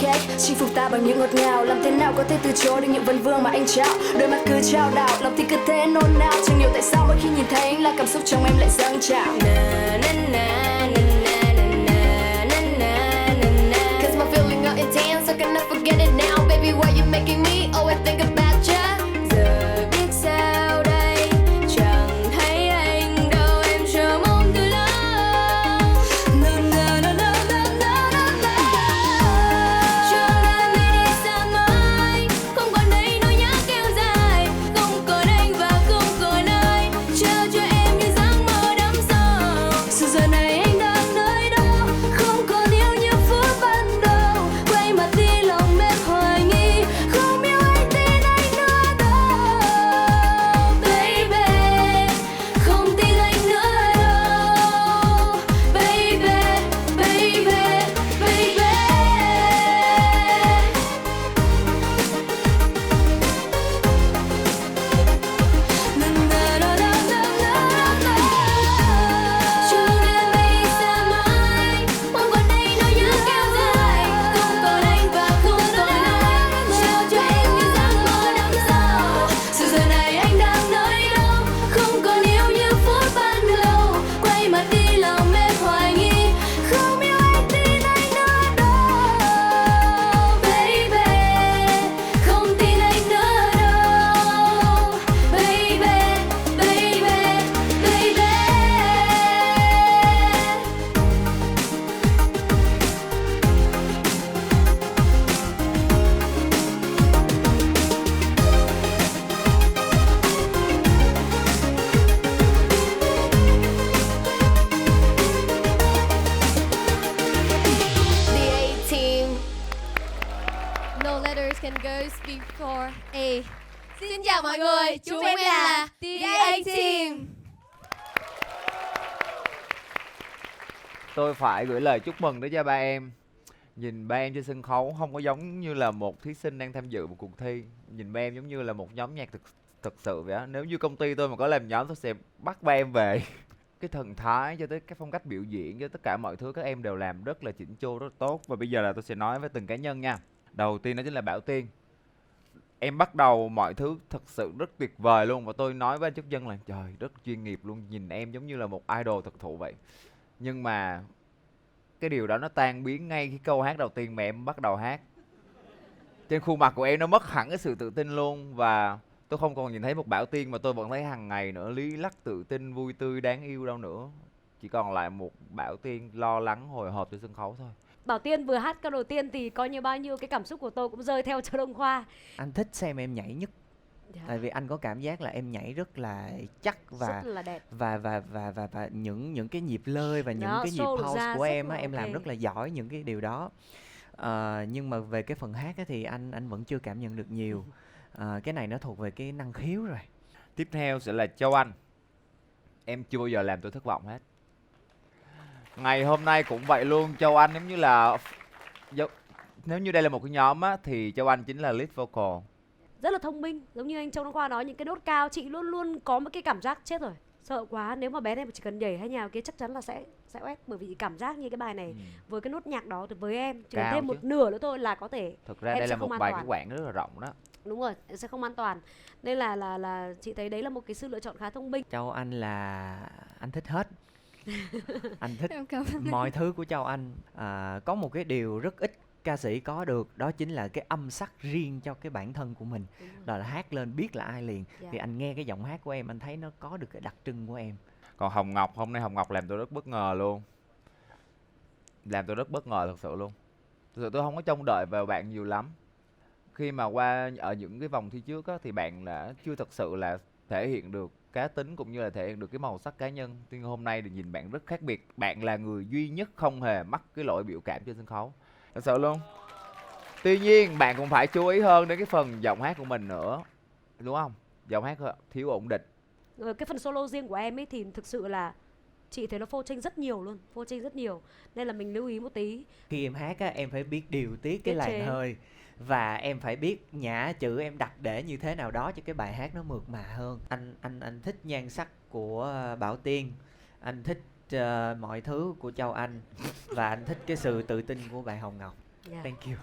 cake. Chinh phục ta bằng những ngọt ngào, làm thế nào có thể từ chối được những vấn vương mà anh trao. Đôi mắt cứ trao đảo, lòng thì cứ thế nôn nao. Chẳng hiểu tại sao mỗi khi nhìn thấy anh là cảm xúc trong em lại dâng trào. Na na na na na na na na na na. 'Cause my feeling are intense, I cannot forget it now. Baby, why you making me always think about you? Giờ biết sao đây, chẳng thấy anh đâu, em chờ mong từ lâu. Na na na na na na na. Cho em đi xa mãi, không còn đây nỗi nhớ kéo dài, không còn anh và không còn ai chờ cho em như giấc mơ đắm sâu. Sự giờ này anh đang nơi đâu, không còn yêu như phút ban đầu, quay mặt đi lòng mệt hoài nghi, không yêu anh tin anh nữa đâu. Baby, không tin anh nữa đâu. Baby, baby, baby. Na na na na na na na. Cho em đi xa mãi, không còn đây nỗi nhớ kéo dài, không còn anh và không còn ai trao cho em như giấc mơ đắm sâu. Sự giờ này anh đang nơi đâu, không còn yêu như phút ban đầu, quay mặt đi lòng mệt hoài nghi, không yêu anh tin anh nữa đâu. Baby, không tin anh nữa đâu. Baby, baby, baby. The A team. No letters can go before A. Xin chào mọi người, chúng em là The A team. Tôi phải gửi lời chúc mừng đến cho ba em. Nhìn ba em trên sân khấu không có giống như là một thí sinh đang tham dự một cuộc thi. Nhìn ba em giống như là một nhóm nhạc thực sự vậy á. Nếu như công ty tôi mà có làm nhóm, tôi sẽ bắt ba em về. Cái thần thái cho tới cái phong cách biểu diễn, cho tất cả mọi thứ các em đều làm rất là chỉnh chu, rất là tốt. Và bây giờ là tôi sẽ nói với từng cá nhân nha. Đầu tiên đó chính là Bảo Tiên. Em bắt đầu mọi thứ thật sự rất tuyệt vời luôn. Và tôi nói với anh Trúc Dân là trời, rất chuyên nghiệp luôn. Nhìn em giống như là một idol thực thụ vậy. Nhưng mà cái điều đó nó tan biến ngay khi câu hát đầu tiên mà em bắt đầu hát. Trên khuôn mặt của em nó mất hẳn cái sự tự tin luôn. Và tôi không còn nhìn thấy một Bảo Tiên mà tôi vẫn thấy hàng ngày nữa, lý lắc tự tin, vui tươi, đáng yêu đâu nữa. Chỉ còn lại một Bảo Tiên lo lắng, hồi hộp trên sân khấu thôi. Bảo Tiên vừa hát câu đầu tiên thì coi như bao nhiêu cái cảm xúc của tôi cũng rơi theo Châu Đông Khoa. Anh thích xem em nhảy nhất. Tại vì anh có cảm giác là em nhảy rất là chắc và Rất là đẹp. và những cái nhịp lơi và những Đó, cái nhịp show được pulse ra của rất em á, là em làm ok. rất là giỏi những cái điều đó. Nhưng mà về cái phần hát á thì anh vẫn chưa cảm nhận được nhiều. Cái này nó thuộc về cái năng khiếu rồi. Tiếp theo sẽ là Châu Anh. Em chưa bao giờ làm tôi thất vọng hết. Ngày hôm nay cũng vậy luôn. Châu Anh giống như là nếu như đây là một cái nhóm á, thì Châu Anh chính là lead vocal. Rất là thông minh, giống như anh Châu Đông Khoa nói, những cái nốt cao chị luôn luôn có một cái cảm giác chết rồi, sợ quá, nếu mà bé này chỉ cần nhảy hay nhào kia chắc chắn là sẽ oét, bởi vì cảm giác như cái bài này với cái nốt nhạc đó thì với em chỉ cần Cao thêm một chứ. nửa nữa thôi là có thể Thực ra em đây sẽ là một không an bài toàn. cái quãng rất là rộng đó. Đúng rồi, sẽ không an toàn, nên là chị thấy đấy là một cái sự lựa chọn khá thông minh. Châu Anh là anh thích hết. Anh thích Em cảm ơn anh. mọi thứ của Châu Anh. Có một cái điều rất ít ca sĩ có được, đó chính là cái âm sắc riêng cho cái bản thân của mình. Đó là hát lên biết là ai liền. Thì anh nghe cái giọng hát của em, anh thấy nó có được cái đặc trưng của em. Còn Hồng Ngọc, hôm nay Hồng Ngọc làm tôi rất bất ngờ luôn. Làm tôi rất bất ngờ thật sự luôn. Thực sự tôi không có trông đợi vào bạn nhiều lắm. Khi mà qua ở những cái vòng thi trước á, thì bạn đã chưa thật sự là thể hiện được cá tính cũng như là thể hiện được cái màu sắc cá nhân. Tuy nhiên hôm nay thì nhìn bạn rất khác biệt. Bạn là người duy nhất không hề mắc cái lỗi biểu cảm trên sân khấu. Thật sự luôn. Tuy nhiên bạn cũng phải chú ý hơn đến cái phần giọng hát của mình nữa. Đúng không? Giọng hát thiếu ổn định. Cái phần solo riêng của em ấy thì thực sự là chị thấy nó phô trinh rất nhiều luôn, phô trinh rất nhiều, nên là mình lưu ý một tí. Khi em hát á, em phải biết điều tiết cái Tiết làn chế. hơi. Và em phải biết nhả chữ em đặt để như thế nào đó cho cái bài hát nó mượt mà hơn. Anh thích nhan sắc của Bảo Tiên. Anh thích mọi thứ của Châu Anh. Và anh thích cái sự tự tin của bạn Hồng Ngọc. Yeah. Thank you.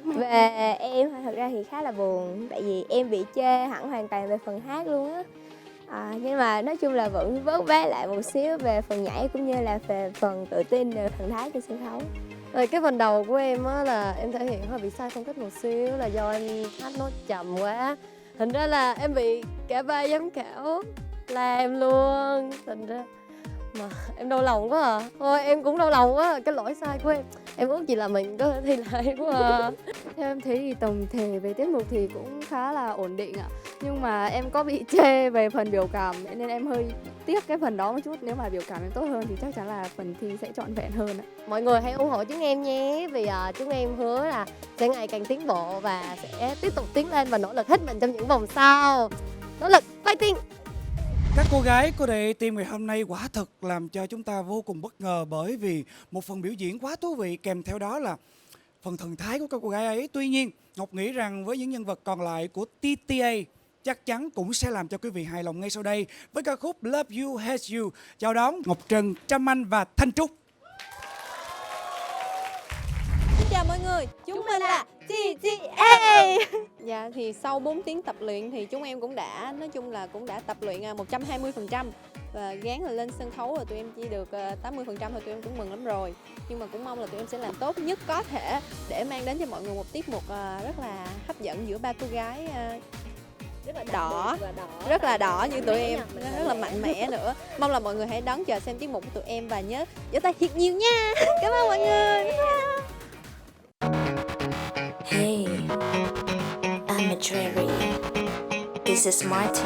Về em thật ra thì khá là buồn, tại vì em bị chê hẳn hoàn toàn về phần hát luôn á. Nhưng mà nói chung là vẫn vớt vát lại một xíu về phần nhảy cũng như là về phần tự tin, về thần thái trên sân khấu. Rồi cái phần đầu của em á là em thể hiện hơi bị sai phong cách một xíu, là do em hát nốt chậm quá. Thành ra là em bị cả ba giám khảo la em luôn. Thành ra mà em đau lòng quá à. Thôi em cũng đau lòng quá à, cái lỗi sai của em. Em ước gì là mình có thể thi lại quá à. Theo em thấy thì tổng thể về tiết mục thì cũng khá là ổn định ạ. Nhưng mà em có bị chê về phần biểu cảm nên em hơi tiếc cái phần đó một chút. Nếu mà biểu cảm em tốt hơn thì chắc chắn là phần thi sẽ trọn vẹn hơn ạ. Mọi người hãy ủng hộ chúng em nhé. Vì chúng em hứa là sẽ ngày càng tiến bộ và sẽ tiếp tục tiến lên và nỗ lực hết mình trong những vòng sau. Nỗ lực, fighting! Các cô gái của đội team ngày hôm nay quả thực làm cho chúng ta vô cùng bất ngờ, bởi vì một phần biểu diễn quá thú vị, kèm theo đó là phần thần thái của các cô gái ấy. Tuy nhiên, Ngọc nghĩ rằng với những nhân vật còn lại của TTA chắc chắn cũng sẽ làm cho quý vị hài lòng ngay sau đây với ca khúc Love You Hate You. Chào đón Ngọc Trân, Trâm Anh và Thanh Trúc. Xin chào mọi người, chúng mình là TTA. Dạ thì sau 4 tiếng tập luyện thì chúng em cũng đã tập luyện 120% và gán là lên sân khấu rồi tụi em chỉ được 80% thôi, tụi em cũng mừng lắm rồi. Nhưng mà cũng mong là tụi em sẽ làm tốt nhất có thể để mang đến cho mọi người một tiết mục rất là hấp dẫn giữa ba cô gái rất là đỏ như tụi em, rất là mạnh mẽ nữa. Mong là mọi người hãy đón chờ xem tiết mục của tụi em và nhớ giơ tay thiệt nhiều nha. Cảm ơn mọi người. Hey, I'm a cherry. This is Martin.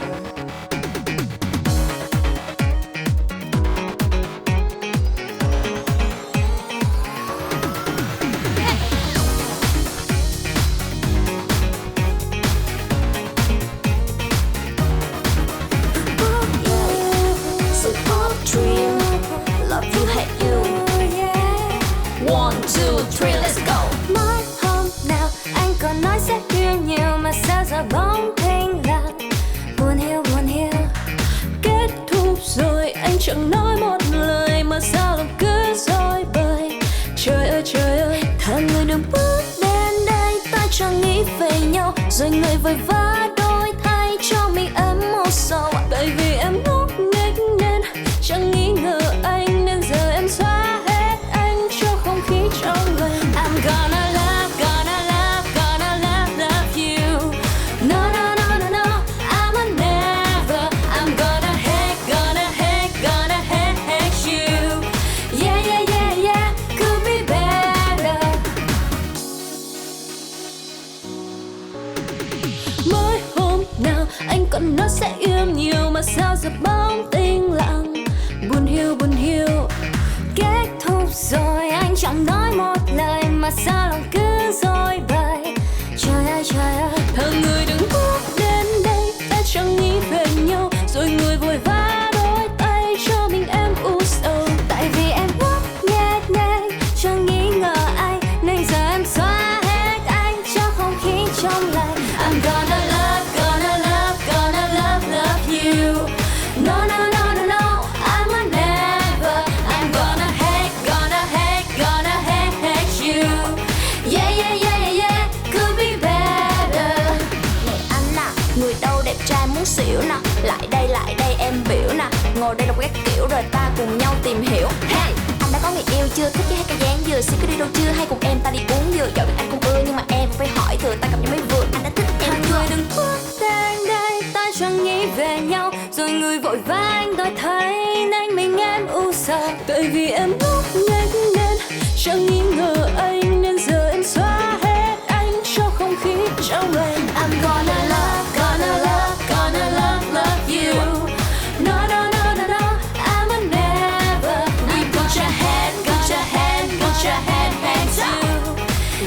Dream, love you, hate you. 1, 2, 3, let's go. Mới hôm nào anh còn nói sẽ yêu nhiều mà sao giờ bóng thinh lặng. Buồn hiu, kết thúc rồi anh chẳng nói một lời mà sao lòng cứ rối bời. Trời ơi, thà người đừng bước đến đây, ta chẳng nghĩ về nhau rồi người vội vã đổi thay cho mình ấm một sầu. Tại vì em ngốc nghếch nên chẳng nghi ngờ anh nên giờ em xóa hết anh cho không khí trong người. I'm gonna love you. No, I'm never. I'm gonna hate you. Yeah, could be better. Mỗi hôm nào anh còn nói sẽ yêu nhiều mà sao giờ bóng tĩnh lặng. Buồn hiu, kết thúc rồi anh chẳng nói một lời mà sao lòng cứ rối bời. Trời ơi, thờ người đừng bước đến đây, ta chẳng nghĩ về nhau rồi người vội vã đổi tay cho mình em u sầu. Tại vì em ngốc nghếch nên chẳng nghi ngờ anh nên giờ em xóa hết anh cho không khí trong lành. I'm gonna love you. No, I'm a never. I'm gonna hate you. Yeah, could be better. Này anh à, người đâu đẹp trai muốn xỉu nè. Lại đây em biểu nè. Ngồi đây đọc các kiểu rồi ta cùng nhau tìm hiểu. Hey, anh đã có người yêu chưa? Thích chứ hay cái dáng vừa? Xin cứ đi đâu chưa? Hay cùng em ta đi uống vừa? Dẫu biết anh không ưa nhưng mà em phải hỏi thừa. Ta gặp nhau mới vừa, anh đã thích em chưa? Người đừng bước đến đây, ta chẳng nghĩ về nhau rồi người vội vã anh đổi thay nên mình em u sầu. Tại vì em ngốc nghếch nên chẳng nghi ngờ anh nên giờ em xóa hết anh cho không khí trong lành. I'm gonna love you. No, I'm a never. We put your hand too.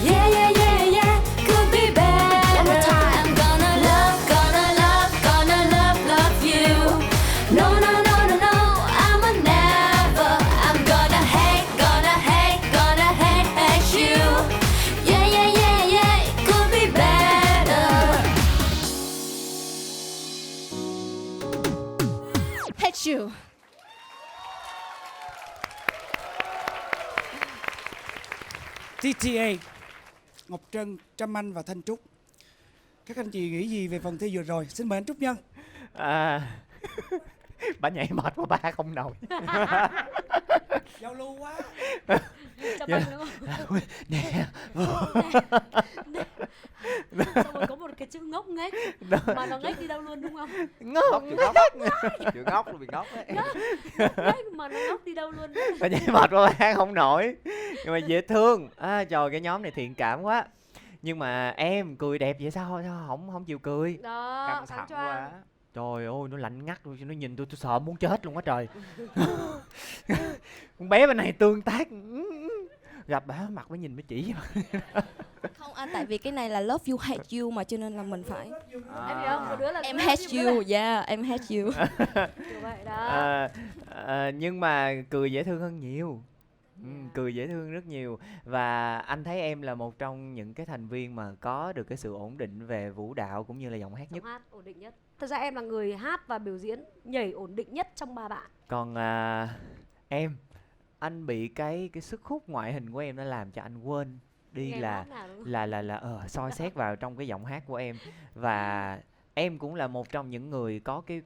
Yeah, could be better. One more time. I'm gonna love you. No, I'm a never. I'm gonna hate you. Yeah, could be better. Hate you. TTA, Ngọc Trân, Trâm Anh và Thanh Trúc. Các anh chị nghĩ gì về phần thi vừa rồi? Xin mời anh Trúc Nhân. Bà nhảy mệt quá ba không nổi. Giao lưu quá. Trâm Anh đúng không? Nè. Xong rồi có một cái chữ ngốc nghếch mà nó nghếch đi đâu luôn đúng không? Ngốc chữ ngốc rồi bị ngốc ấy. Ngốc nghếch mà nó ngốc đi đâu luôn. Bà nhảy mệt quá ba không nổi. Nhưng mà dễ thương. Trời, cái nhóm này thiện cảm quá. Nhưng mà em cười đẹp vậy sao không chịu cười. Đó, căng thẳng quá. Trời ơi, nó lạnh ngắt luôn, nó nhìn tôi sợ muốn chết luôn á trời. Con bé bên này tương tác gặp bà mặt mới nhìn mới chỉ. Không anh, tại vì cái này là love you hate you mà, cho nên là mình phải Em hiểu không? Một đứa là em hate you, yeah, em hate you. Kiểu vậy đó. Nhưng mà cười dễ thương hơn nhiều. Cười dễ thương rất nhiều. Và anh thấy em là một trong những cái thành viên mà có được cái sự ổn định về vũ đạo cũng như là giọng hát nhất. Giọng hát ổn định nhất. Thật ra em là người hát và biểu diễn nhảy ổn định nhất trong ba bạn. Còn em, anh bị cái sức hút ngoại hình của em nó làm cho anh quên đi Nghe là hát nào đúng không? soi xét vào trong cái giọng hát của em. Và em cũng là một trong những người có cái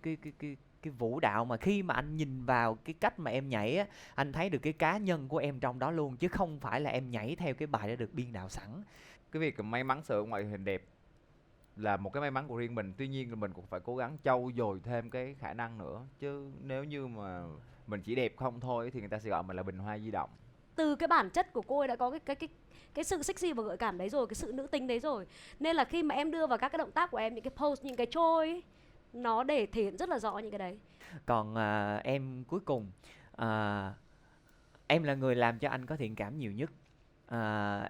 vũ đạo mà khi mà anh nhìn vào cái cách mà em nhảy á, anh thấy được cái cá nhân của em trong đó luôn, chứ không phải là em nhảy theo cái bài đã được biên đạo sẵn. Cái việc may mắn sở ngoại hình đẹp là một cái may mắn của riêng mình, tuy nhiên là mình cũng phải cố gắng trau dồi thêm cái khả năng nữa, chứ nếu như mà mình chỉ đẹp không thôi thì người ta sẽ gọi mình là bình hoa di động. Từ cái bản chất của cô ấy đã có cái sự sexy và gợi cảm đấy rồi, cái sự nữ tính đấy rồi, nên là khi mà em đưa vào các cái động tác của em, những cái pose, những cái trôi ấy, nó để thể hiện rất là rõ những cái đấy. Còn em cuối cùng, em là người làm cho anh có thiện cảm nhiều nhất.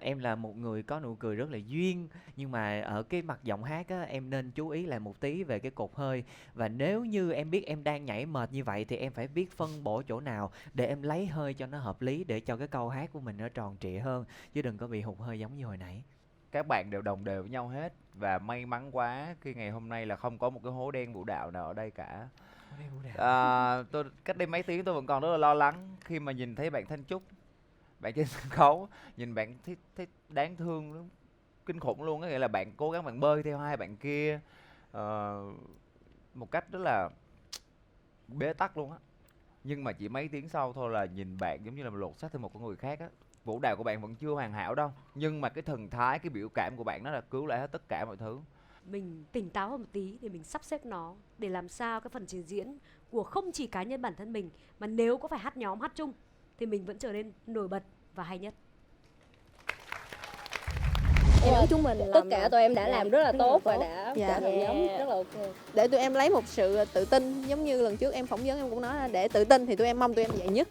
Em là một người có nụ cười rất là duyên, nhưng mà ở cái mặt giọng hát á, em nên chú ý lại một tí về cái cột hơi. Và nếu như em biết em đang nhảy mệt như vậy thì em phải biết phân bổ chỗ nào để em lấy hơi cho nó hợp lý, để cho cái câu hát của mình nó tròn trịa hơn, chứ đừng có bị hụt hơi giống như hồi nãy. Các bạn đều đồng đều với nhau hết, và may mắn quá khi ngày hôm nay là không có một cái hố đen vũ đạo nào ở đây cả. Tôi cách đây mấy tiếng tôi vẫn còn rất là lo lắng khi mà nhìn thấy bạn Thanh Trúc, bạn trên sân khấu, nhìn bạn thấy đáng thương lắm, kinh khủng luôn. Có nghĩa là bạn cố gắng bạn bơi theo hai bạn kia một cách rất là bế tắc luôn á. Nhưng mà chỉ mấy tiếng sau thôi là nhìn bạn giống như là lột xác thêm một con người khác á. Vũ đạo của bạn vẫn chưa hoàn hảo đâu, nhưng mà cái thần thái, cái biểu cảm của bạn nó là cứu lại hết tất cả mọi thứ. Mình tỉnh táo hơn một tí để mình sắp xếp nó, để làm sao cái phần trình diễn của không chỉ cá nhân bản thân mình, mà nếu có phải hát nhóm, hát chung thì mình vẫn trở nên nổi bật và hay nhất. Em nghĩ chúng mình tất cả tụi em đã làm rất là tốt và đã trở thành nhóm rất là ok. Để tụi em lấy một sự tự tin, giống như lần trước em phỏng vấn em cũng nói là để tự tin thì tụi em mong tụi em vậy nhất.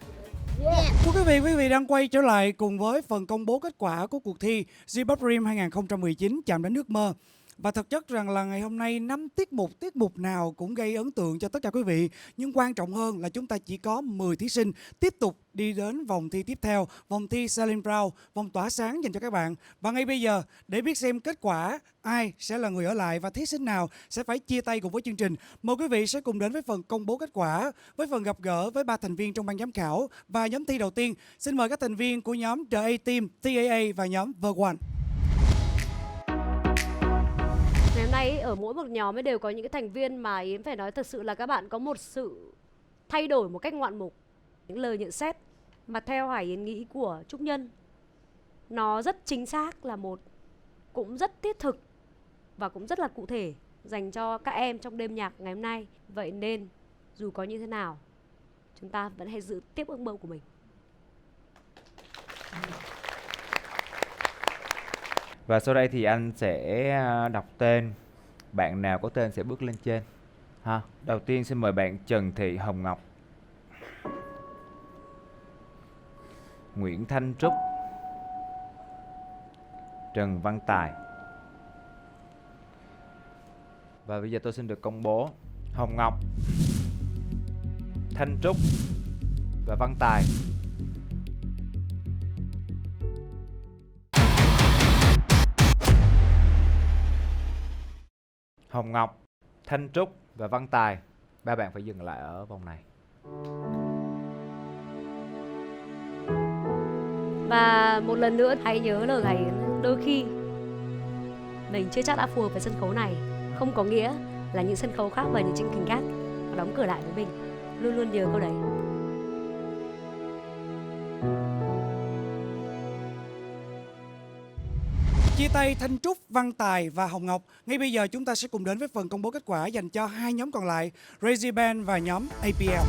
Thưa quý vị đang quay trở lại cùng với phần công bố kết quả của cuộc thi J-Pop Dream 2019 chạm đến ước mơ. Và thực chất rằng là ngày hôm nay 5 tiết mục nào cũng gây ấn tượng cho tất cả quý vị. Nhưng quan trọng hơn là chúng ta chỉ có 10 thí sinh tiếp tục đi đến vòng thi tiếp theo, vòng thi Selling Proud, vòng tỏa sáng dành cho các bạn. Và ngay bây giờ, để biết xem kết quả, ai sẽ là người ở lại và thí sinh nào sẽ phải chia tay cùng với chương trình, mời quý vị sẽ cùng đến với phần công bố kết quả, với phần gặp gỡ với 3 thành viên trong ban giám khảo. Và nhóm thi đầu tiên, xin mời các thành viên của nhóm The A-Team, TAA và nhóm The One. Ngày hôm nay ở mỗi một nhóm ấy đều có những cái thành viên mà Yến phải nói thật sự là các bạn có một sự thay đổi một cách ngoạn mục. Những lời nhận xét mà theo Hải Yến nghĩ của Trúc Nhân, nó rất chính xác là một, cũng rất thiết thực và cũng rất là cụ thể dành cho các em trong đêm nhạc ngày hôm nay. Vậy nên dù có như thế nào, chúng ta vẫn hãy giữ tiếp ước mơ của mình. Và sau đây thì anh sẽ đọc tên. Bạn nào có tên sẽ bước lên trên ha. Đầu tiên xin mời bạn Trần Thị Hồng Ngọc, Nguyễn Thanh Trúc, Trần Văn Tài. Và bây giờ tôi xin được công bố Hồng Ngọc, Thanh Trúc và Văn Tài Hồng Ngọc, Thanh Trúc và Văn Tài, ba bạn phải dừng lại ở vòng này. Và một lần nữa hãy nhớ lời Hải Yến, đôi khi mình chưa chắc đã phù hợp với sân khấu này, không có nghĩa là những sân khấu khác và những chương trình khác nó đóng cửa lại với mình. Luôn luôn nhớ câu đấy. Chia tay Thanh Trúc, Văn Tài và Hồng Ngọc. Ngay bây giờ chúng ta sẽ cùng đến với phần công bố kết quả dành cho hai nhóm còn lại, Crazy Band và nhóm APL.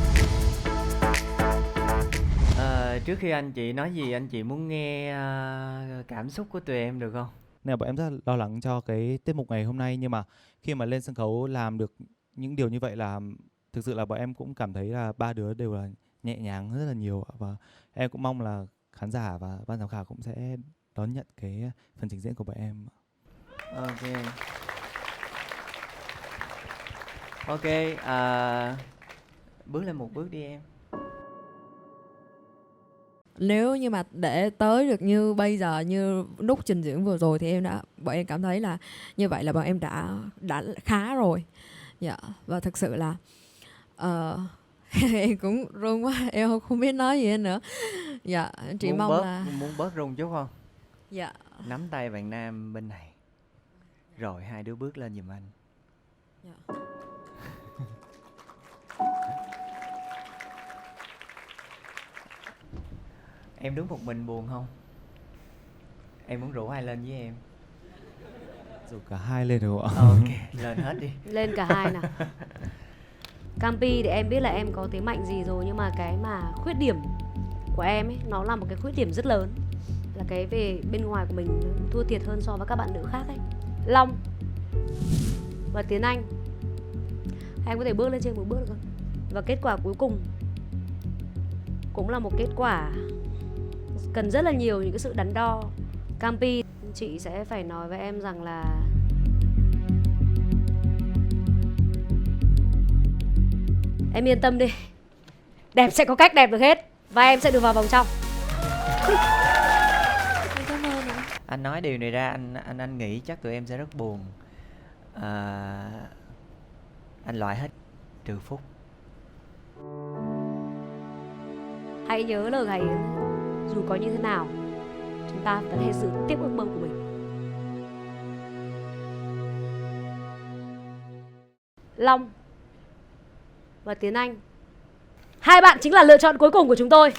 Trước khi anh chị nói gì, anh chị muốn nghe cảm xúc của tụi em được không? Nên bọn em rất là lo lắng cho cái tiết mục ngày hôm nay, nhưng mà khi mà lên sân khấu làm được những điều như vậy là thực sự là bọn em cũng cảm thấy là ba đứa đều là nhẹ nhàng rất là nhiều, và em cũng mong là khán giả và ban giám khảo cũng sẽ đón nhận cái phần trình diễn của bọn em. Ok, bước lên một bước đi em. Nếu như mà để tới được như bây giờ, như lúc trình diễn vừa rồi thì bọn em cảm thấy là như vậy là bọn em đã khá rồi. Dạ, và thực sự là em cũng run quá, em không biết nói gì nữa. Dạ, chỉ mong là muốn bớt run chút không? Dạ. Nắm tay bạn nam bên này, rồi hai đứa bước lên giùm anh. Dạ. Em đứng một mình buồn không? Em muốn rủ ai lên với em? Rủ cả hai lên được không ạ? Ok, lên hết đi. Lên cả hai nào. Campi thì em biết là em có thế mạnh gì rồi, nhưng mà cái mà khuyết điểm của em ấy, nó là một cái khuyết điểm rất lớn, là cái về bên ngoài của mình thua thiệt hơn so với các bạn nữ khác ấy. Long và Tiến Anh, em có thể bước lên trên một bước được không? Và kết quả cuối cùng cũng là một kết quả cần rất là nhiều những cái sự đắn đo. Campi, chị sẽ phải nói với em rằng là em yên tâm đi, đẹp sẽ có cách đẹp được hết, và em sẽ được vào vòng trong. Cảm ơn ạ. Anh nói điều này ra, anh nghĩ chắc tụi em sẽ rất buồn. Anh loại hết trừ Phúc. Hãy nhớ lời Hải Yến, dù có như thế nào, chúng ta vẫn hãy giữ tiếp ước mơ của mình. Long và Tiến Anh, hai bạn chính là lựa chọn cuối cùng của chúng tôi.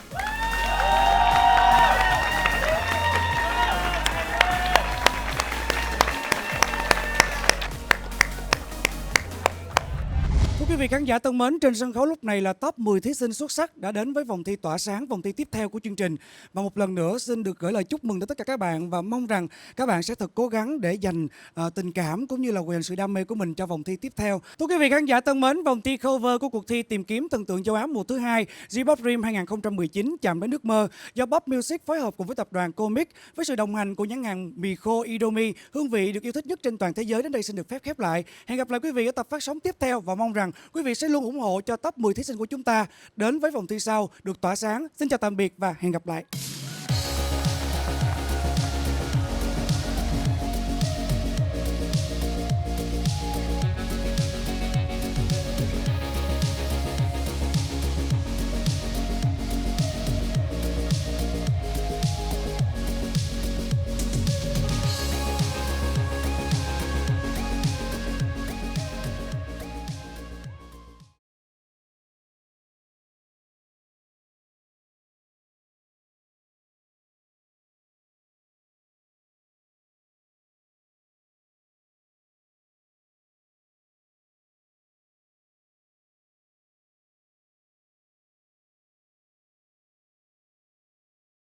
Thưa quý vị khán giả thân mến, trên sân khấu lúc này là top 10 thí sinh xuất sắc đã đến với vòng thi tỏa sáng, vòng thi tiếp theo của chương trình. Và một lần nữa xin được gửi lời chúc mừng đến tất cả các bạn và mong rằng các bạn sẽ thật cố gắng để dành tình cảm cũng như là quyền sự đam mê của mình cho vòng thi tiếp theo. Thưa quý vị khán giả thân mến, vòng thi cover của cuộc thi tìm kiếm thần tượng châu Á mùa thứ 2 J-Pop Dream 2019 chạm đến ước mơ do Pop Music phối hợp cùng với tập đoàn Comic với sự đồng hành của nhãn hàng mì khô Indomie, hương vị được yêu thích nhất trên toàn thế giới, đến đây xin được phép khép lại. Hẹn gặp lại quý vị ở tập phát sóng tiếp theo và mong rằng quý vị sẽ luôn ủng hộ cho top 10 thí sinh của chúng ta đến với vòng thi sau được tỏa sáng. Xin chào tạm biệt và hẹn gặp lại.